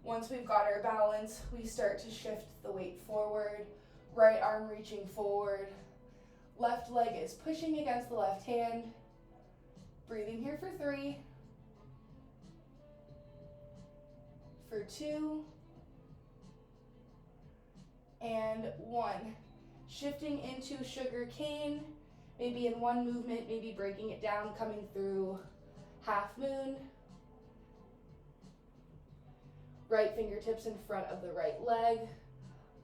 Once we've got our balance, we start to shift the weight forward. Right arm reaching forward. Left leg is pushing against the left hand. Breathing here for 3. For 2. And 1. Shifting into sugar cane. Maybe in one movement, maybe breaking it down, coming through half moon. Right fingertips in front of the right leg.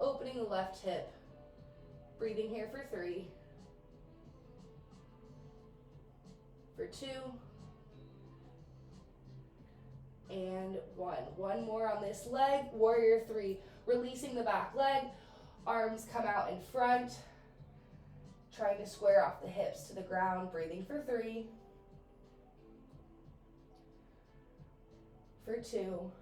Opening the left hip. Breathing here for 3. For 2. And 1. One more on this leg. Warrior 3. Releasing the back leg. Arms come out in front. Trying to square off the hips to the ground. Breathing for 3. For 2.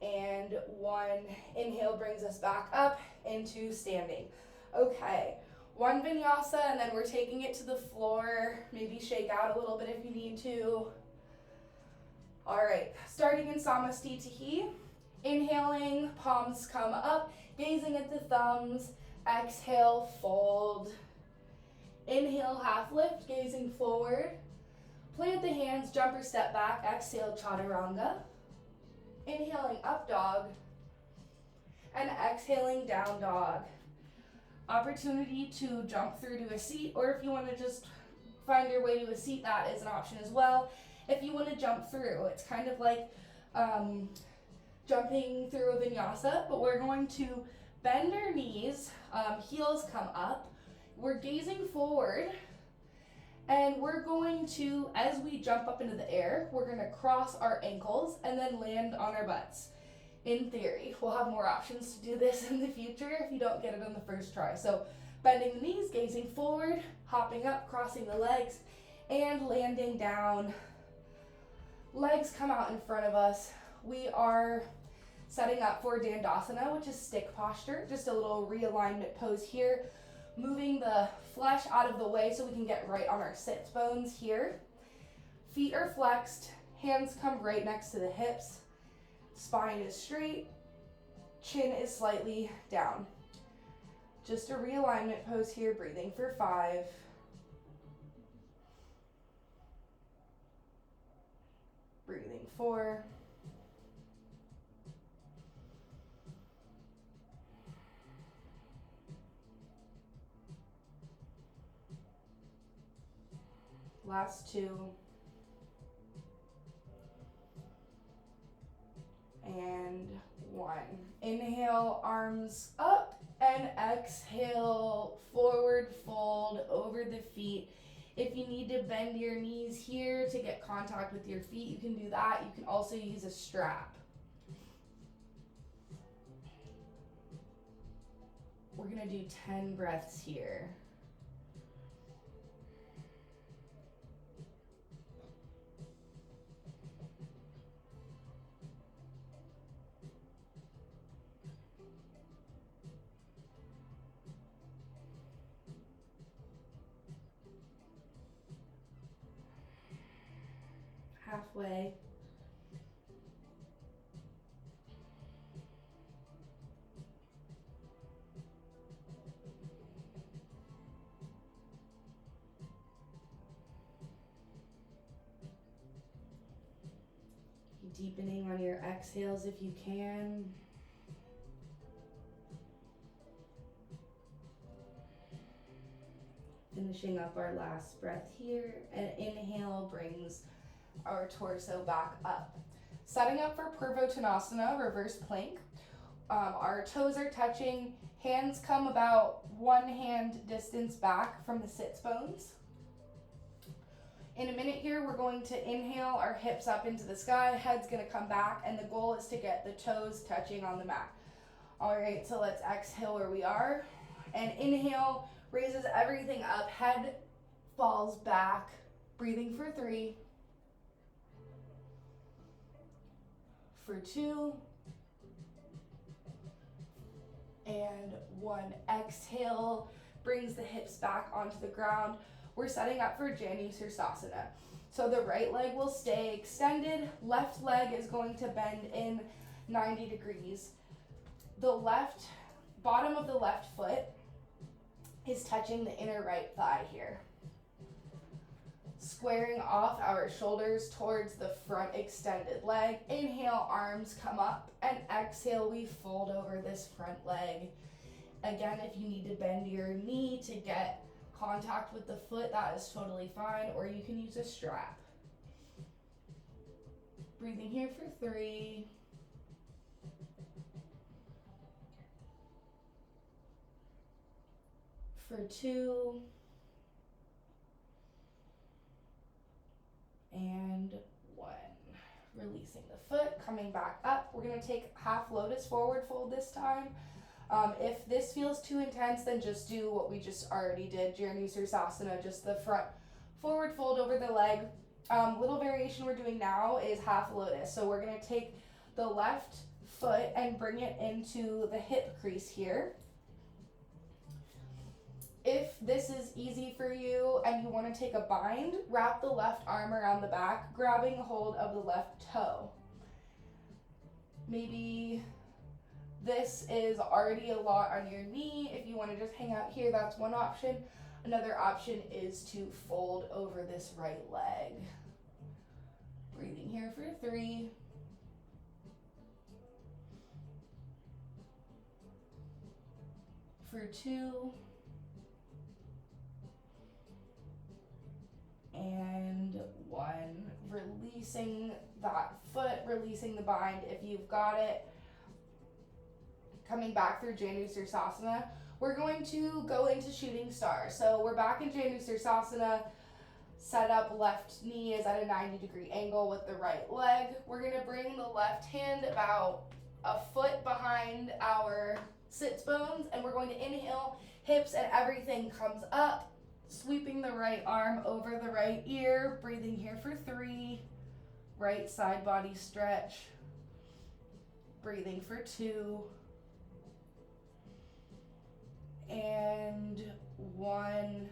And 1. Inhale brings us back up into standing. Okay, 1 vinyasa, and then we're taking it to the floor. Maybe shake out a little bit if you need to. All right, starting in Samastitihi. Inhaling, palms come up, gazing at the thumbs. Exhale, fold. Inhale, half lift, gazing forward. Plant the hands, jump or step back. Exhale, chaturanga. Inhaling, up dog. And exhaling, down dog. Opportunity to jump through to a seat, or if you want to just find your way to a seat, that is an option as well. If you want to jump through, it's kind of like jumping through a vinyasa, but we're going to bend our knees, heels come up. We're gazing forward, and we're going to, as we jump up into the air, we're going to cross our ankles and then land on our butts. In theory, we'll have more options to do this in the future if you don't get it on the first try. So bending the knees, gazing forward, hopping up, crossing the legs, and landing down. Legs come out in front of us. We are setting up for Dandasana, which is stick posture, just a little realignment pose here. Moving the flesh out of the way so we can get right on our sit bones here. Feet are flexed, hands come right next to the hips. Spine is straight, chin is slightly down. Just a realignment pose here, breathing for 5. Breathing 4. Last 2. And 1. Inhale, arms up, and exhale, forward fold over the feet. If you need to bend your knees here to get contact with your feet, you can do that. You can also use a strap. We're gonna do 10 breaths here. Halfway. Deepening on your exhales if you can. Finishing up our last breath here. An inhale brings our torso back up. Setting up for Purvottanasana, reverse plank. Our toes are touching, hands come about 1 hand distance back from the sits bones. In a minute here, we're going to inhale our hips up into the sky, head's gonna come back, and the goal is to get the toes touching on the mat. All right, so let's exhale where we are. And inhale raises everything up, head falls back, breathing for 3. For 2. And 1. Exhale, brings the hips back onto the ground. We're setting up for Janusirsasana. So the right leg will stay extended, left leg is going to bend in 90 degrees. The left, bottom of the left foot is touching the inner right thigh here. Squaring off our shoulders towards the front extended leg. Inhale, arms come up, and exhale, we fold over this front leg. Again, if you need to bend your knee to get contact with the foot, that is totally fine, or you can use a strap. Breathing here for 3. For 2. And 1. Releasing the foot, coming back up. We're gonna take half lotus forward fold this time. If this feels too intense, then just do what we just already did, Janusirsasana, just the front forward fold over the leg. Little variation we're doing now is half lotus. So we're gonna take the left foot and bring it into the hip crease here. If this is easy for you and you wanna take a bind, wrap the left arm around the back, grabbing hold of the left toe. Maybe this is already a lot on your knee. If you want to just hang out here, that's one option. Another option is to fold over this right leg. Breathing here for 3. For 2. And 1. Releasing that foot, releasing the bind if you've got it. Coming back through Janusirsasana, we're going to go into shooting star. So we're back in Janusirsasana, set up, left knee is at a 90-degree angle with the right leg. We're gonna bring the left hand about a foot behind our sits bones, and we're going to inhale, hips and everything comes up, sweeping the right arm over the right ear, breathing here for 3, right side body stretch, breathing for 2, and 1,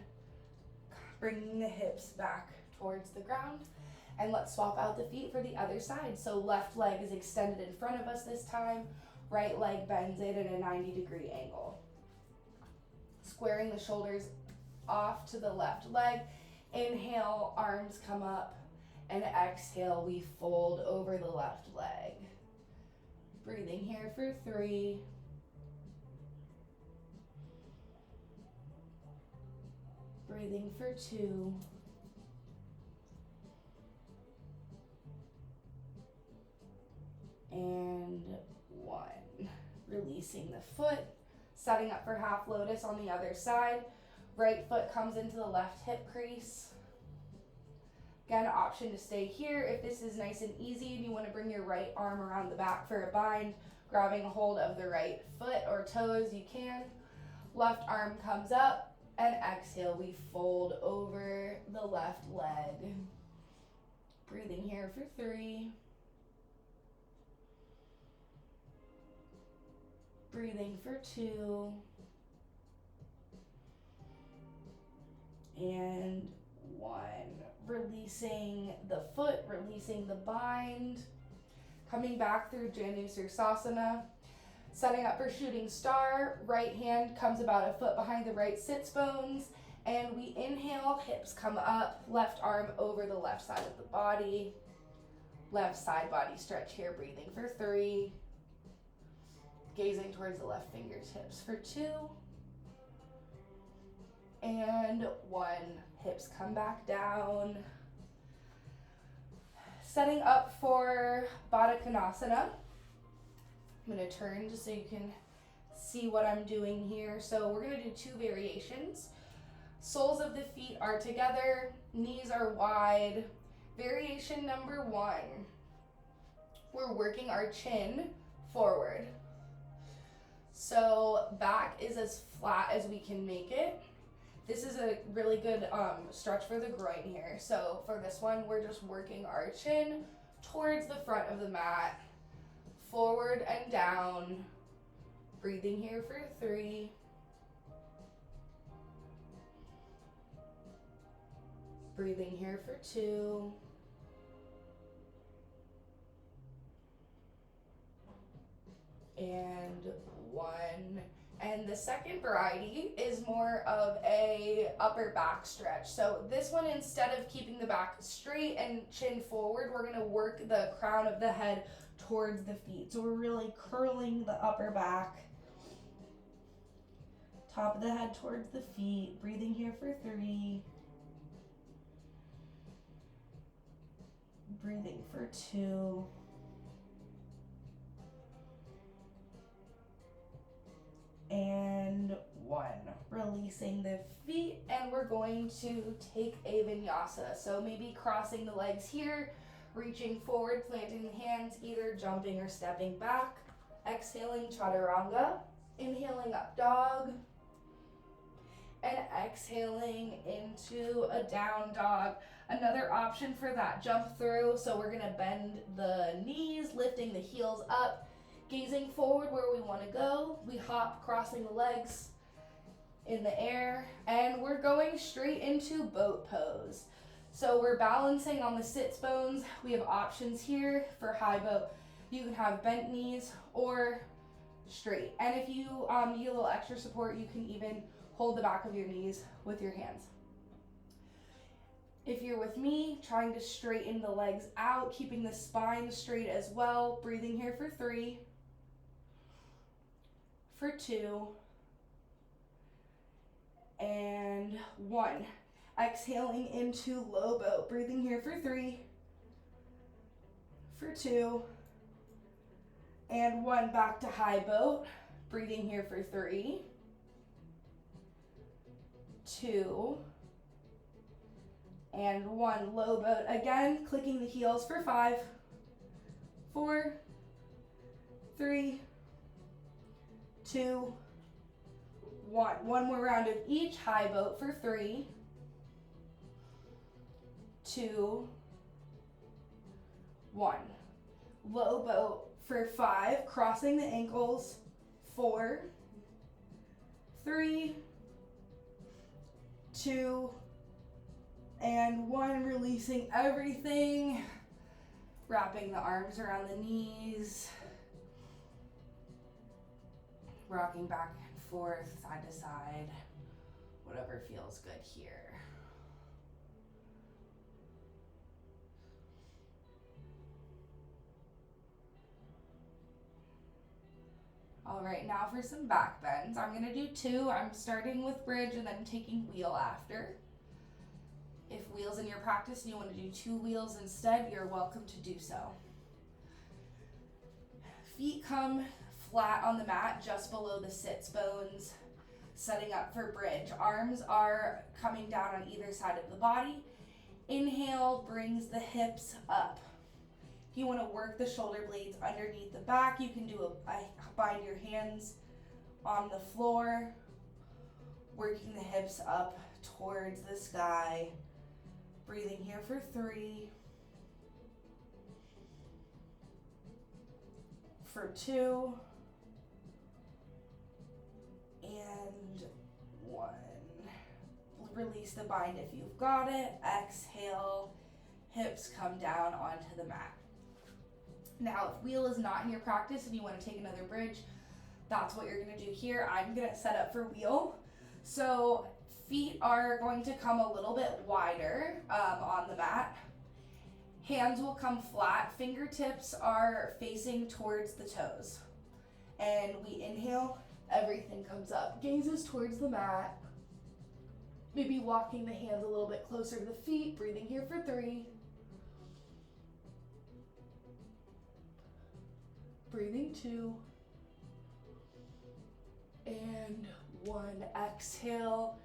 bringing the hips back towards the ground. And let's swap out the feet for the other side. So left leg is extended in front of us this time, right leg bends in at a 90-degree angle. Squaring the shoulders off to the left leg, inhale, arms come up. And exhale, we fold over the left leg. Breathing here for 3. Breathing for 2. And 1. Releasing the foot, setting up for half lotus on the other side. Right foot comes into the left hip crease. Again, option to stay here. If this is nice and easy and you want to bring your right arm around the back for a bind, grabbing a hold of the right foot or toes, you can. Left arm comes up, and exhale, we fold over the left leg. Breathing here for 3. Breathing for 2. And 1. Releasing the foot, releasing the bind. Coming back through Vinyasa, setting up for shooting star. Right hand comes about a foot behind the right sits bones. And we inhale, hips come up, left arm over the left side of the body. Left side body stretch here, breathing for 3. Gazing towards the left fingertips for 2. And 1. Hips come back down. Setting up for Baddha Konasana. I'm going to turn just so you can see what I'm doing here. So we're going to do 2 variations. Soles of the feet are together, knees are wide. Variation number 1. We're working our chin forward. So back is as flat as we can make it. This is a really good stretch for the groin here. So for this one, we're just working our chin towards the front of the mat, forward and down. Breathing here for 3. Breathing here for 2. And 1. And the second variety is more of a upper back stretch. So this one, instead of keeping the back straight and chin forward, we're gonna work the crown of the head towards the feet. So we're really curling the upper back. Top of the head towards the feet. Breathing here for 3. Breathing for 2. And 1. Releasing the feet, and we're going to take a vinyasa. So maybe crossing the legs here, reaching forward, planting the hands, either jumping or stepping back. Exhaling chaturanga, inhaling up dog, and exhaling into a down dog. Another option for that jump through, so we're gonna bend the knees, lifting the heels up, gazing forward where we want to go. We hop, crossing the legs in the air, and we're going straight into boat pose. So we're balancing on the sits bones. We have options here for high boat. You can have bent knees or straight. And if you need a little extra support, you can even hold the back of your knees with your hands. If you're with me, trying to straighten the legs out, keeping the spine straight as well. Breathing here for 3. For 2, and 1. Exhaling into low boat. Breathing here for 3, for 2, and 1. Back to high boat. Breathing here for 3, 2, and 1. Low boat again, clicking the heels for 5, 4, 3, 2, 1. One more round of each. High boat for 3, 2, 1. Low boat for 5, crossing the ankles, 4, 3, 2, and 1. Releasing everything, wrapping the arms around the knees, rocking back and forth, side to side, whatever feels good here. All right, now for some back bends. I'm gonna do 2. I'm starting with bridge and then taking wheel after. If wheel's in your practice and you want to do 2 wheels instead, you're welcome to do so. Feet come flat on the mat just below the sits bones, setting up for bridge. Arms are coming down on either side of the body. Inhale brings the hips up. If you want to work the shoulder blades underneath the back, you can do bind your hands on the floor, working the hips up towards the sky. Breathing here for 3, for 2, and 1. Release the bind if you've got it. Exhale, hips come down onto the mat. Now, if wheel is not in your practice and you want to take another bridge, that's what you're going to do here. I'm going to set up for wheel. So feet are going to come a little bit wider on the mat. Hands will come flat. Fingertips are facing towards the toes. And we inhale, everything comes up. Gazes towards the mat. Maybe walking the hands a little bit closer to the feet. Breathing here for 3. Breathing 2. And 1. Exhale.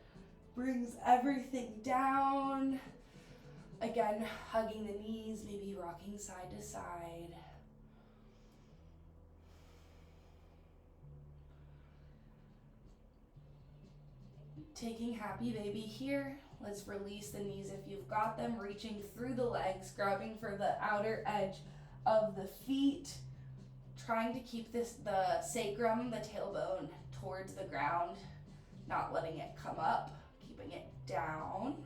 Brings everything down. Again, hugging the knees, maybe rocking side to side. Taking happy baby here. Let's release the knees if you've got them, reaching through the legs, grabbing for the outer edge of the feet, trying to keep the sacrum, the tailbone, towards the ground, not letting it come up, keeping it down.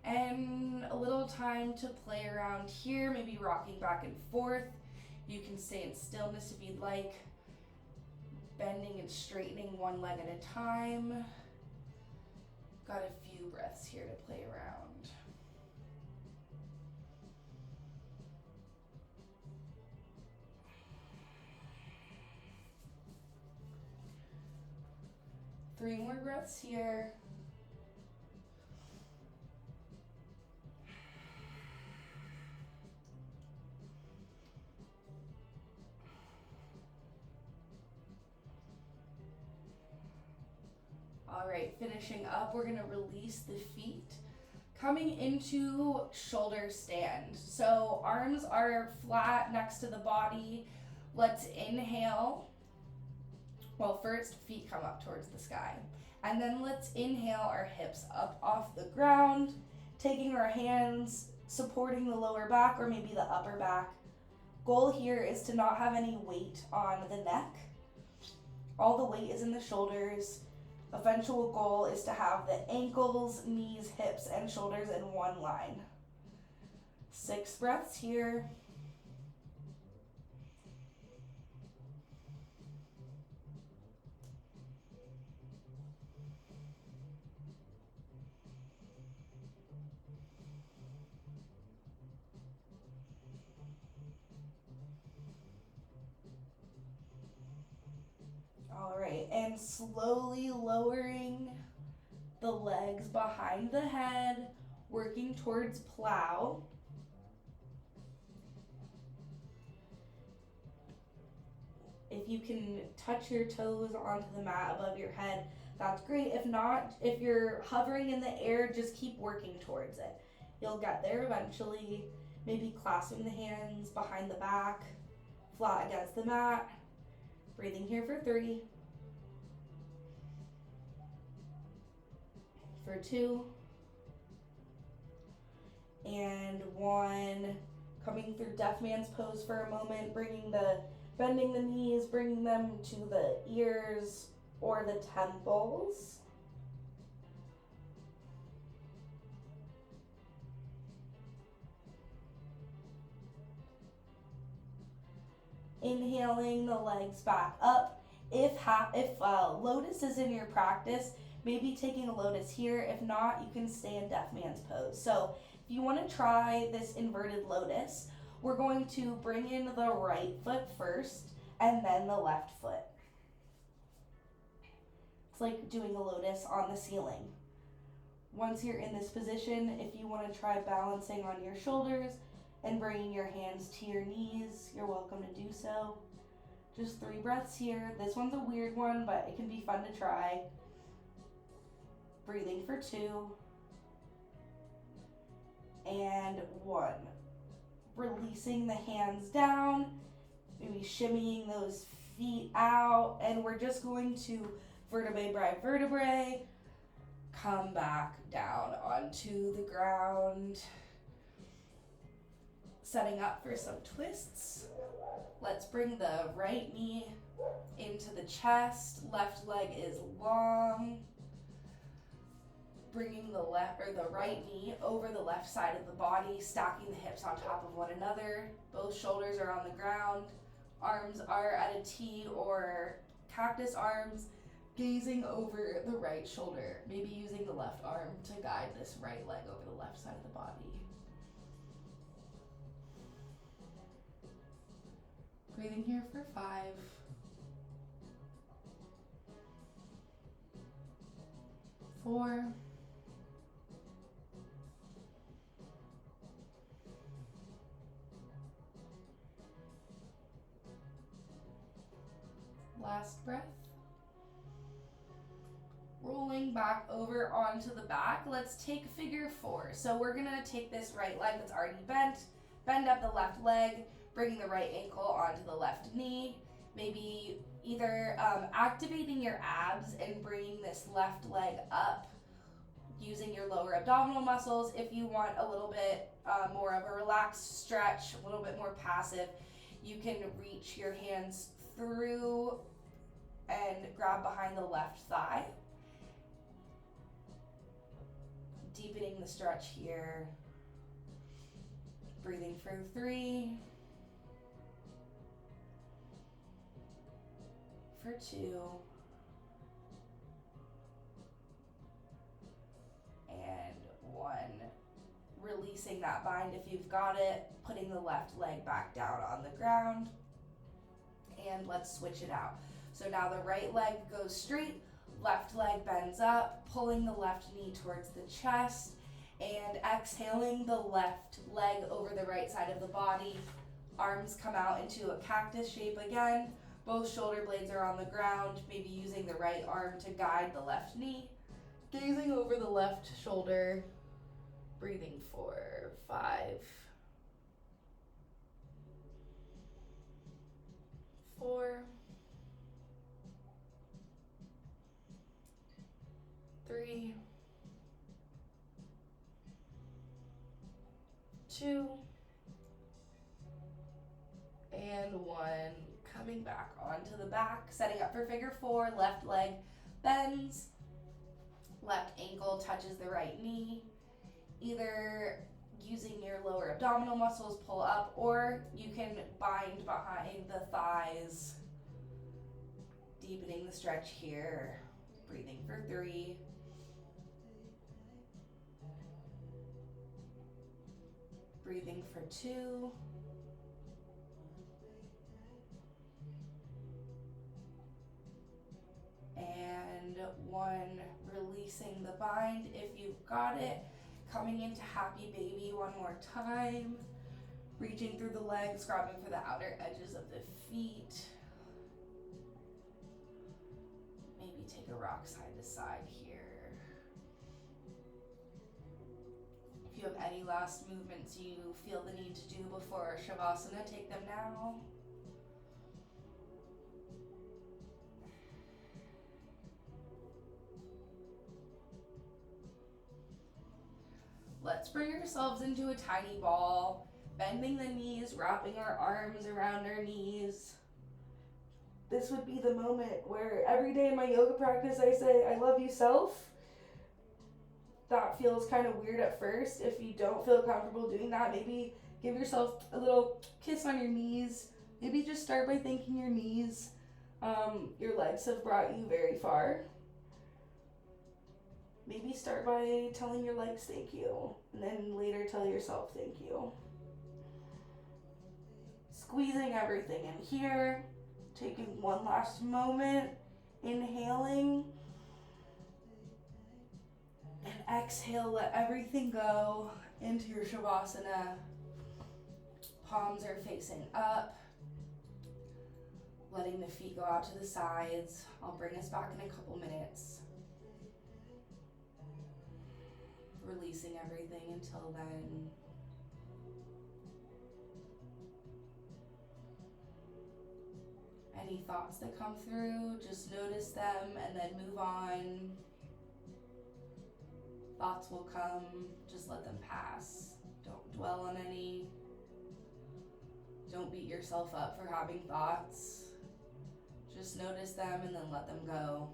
And a little time to play around here, maybe rocking back and forth. You can stay in stillness if you'd like, bending and straightening one leg at a time. Got a few breaths here to play around. Three more breaths here. All right, finishing up, we're gonna release the feet. Coming into shoulder stand. So arms are flat next to the body. Let's inhale. Well, first feet come up towards the sky. And then let's inhale our hips up off the ground, taking our hands, supporting the lower back or maybe the upper back. Goal here is to not have any weight on the neck. All the weight is in the shoulders. Eventual goal is to have the ankles, knees, hips, and shoulders in one line. 6 breaths here. All right, and slowly lowering the legs behind the head, working towards plow. If you can touch your toes onto the mat above your head, that's great. If not, if you're hovering in the air, just keep working towards it. You'll get there eventually. Maybe clasping the hands behind the back, flat against the mat. Breathing here for 3, for 2, and 1. Coming through deaf man's pose for a moment, bending the knees, bringing them to the ears or the temples. Inhaling the legs back up. If lotus is in your practice, maybe taking a lotus here. If not, you can stay in deaf man's pose. So if you want to try this inverted lotus, we're going to bring in the right foot first and then the left foot. It's like doing a lotus on the ceiling. Once you're in this position, if you want to try balancing on your shoulders and bringing your hands to your knees, you're welcome to do so. Just 3 breaths here. This one's a weird one, but it can be fun to try. Breathing for 2 and 1. Releasing the hands down, maybe shimmying those feet out, and we're just going to vertebrae by vertebrae come back down onto the ground. Setting up for some twists. Let's bring the right knee into the chest, left leg is long. Bringing the right knee over the left side of the body, stacking the hips on top of one another. Both shoulders are on the ground. Arms are at a T or cactus arms, gazing over the right shoulder. Maybe using the left arm to guide this right leg over the left side of the body. Breathing here for 5. 4. Last breath. Rolling back over onto the back. Let's take figure 4. So we're gonna take this right leg that's already bent, bend up the left leg, bringing the right ankle onto the left knee. Maybe either activating your abs and bringing this left leg up using your lower abdominal muscles. If you want a little bit more of a relaxed stretch, a little bit more passive, you can reach your hands through and grab behind the left thigh. Deepening the stretch here. Breathing for 3. For 2. And 1. Releasing that bind if you've got it. Putting the left leg back down on the ground. And let's switch it out. So now the right leg goes straight, left leg bends up, pulling the left knee towards the chest, and exhaling the left leg over the right side of the body. Arms come out into a cactus shape again. Both shoulder blades are on the ground, maybe using the right arm to guide the left knee. Gazing over the left shoulder, breathing for 5. 4. 3. 2. And 1. Coming back onto the back, setting up for figure 4. Left leg bends. Left ankle touches the right knee. Either using your lower abdominal muscles, pull up, or you can bind behind the thighs. Deepening the stretch here. Breathing for 3. Breathing for 2. And 1. Releasing the bind if you've got it. Coming into happy baby one more time. Reaching through the legs, grabbing for the outer edges of the feet. Maybe take a rock side to side here. If you have any last movements you feel the need to do before Savasana, take them now. Let's bring ourselves into a tiny ball, bending the knees, wrapping our arms around our knees. This would be the moment where every day in my yoga practice I say, I love you, self. That feels kind of weird at first. If you don't feel comfortable doing that, maybe give yourself a little kiss on your knees. Maybe just start by thanking your knees. Your legs have brought you very far. Maybe start by telling your legs thank you, and then later tell yourself thank you. Squeezing everything in here, taking one last moment, inhaling, exhale, let everything go into your Savasana. Palms are facing up. Letting the feet go out to the sides. I'll bring us back in a couple minutes. Releasing everything until then. Any thoughts that come through, just notice them and then move on. Thoughts will come, just let them pass. Don't dwell on any. Don't beat yourself up for having thoughts. Just notice them and then let them go.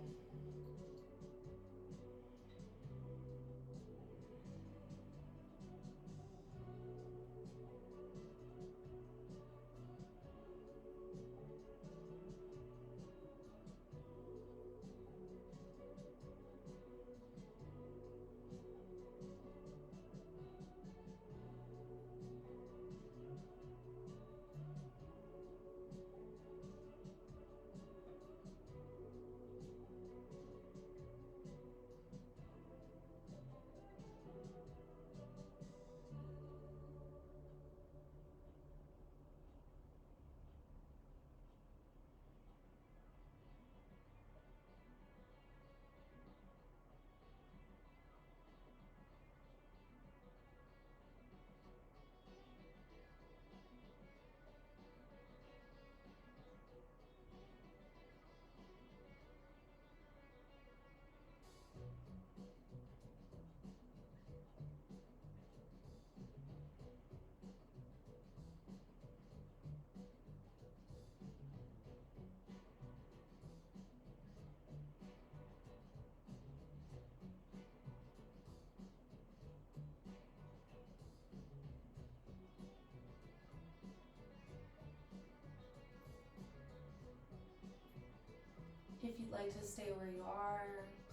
If you'd like to stay where you are,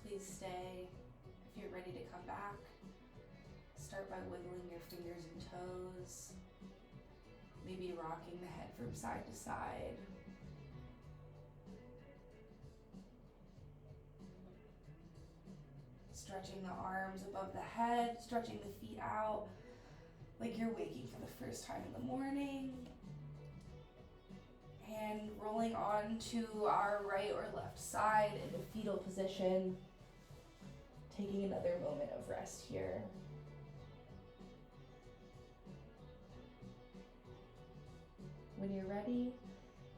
please stay. If you're ready to come back, start by wiggling your fingers and toes, maybe rocking the head from side to side. Stretching the arms above the head, stretching the feet out like you're waking for the first time in the morning. And rolling on to our right or left side in a fetal position. Taking another moment of rest here. When you're ready,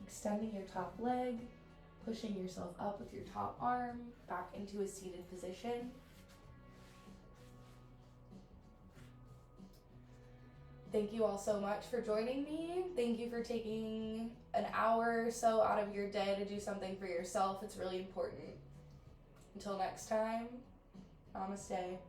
extending your top leg, pushing yourself up with your top arm back into a seated position. Thank you all so much for joining me. Thank you for taking an hour or so out of your day to do something for yourself. It's really important. Until next time, namaste.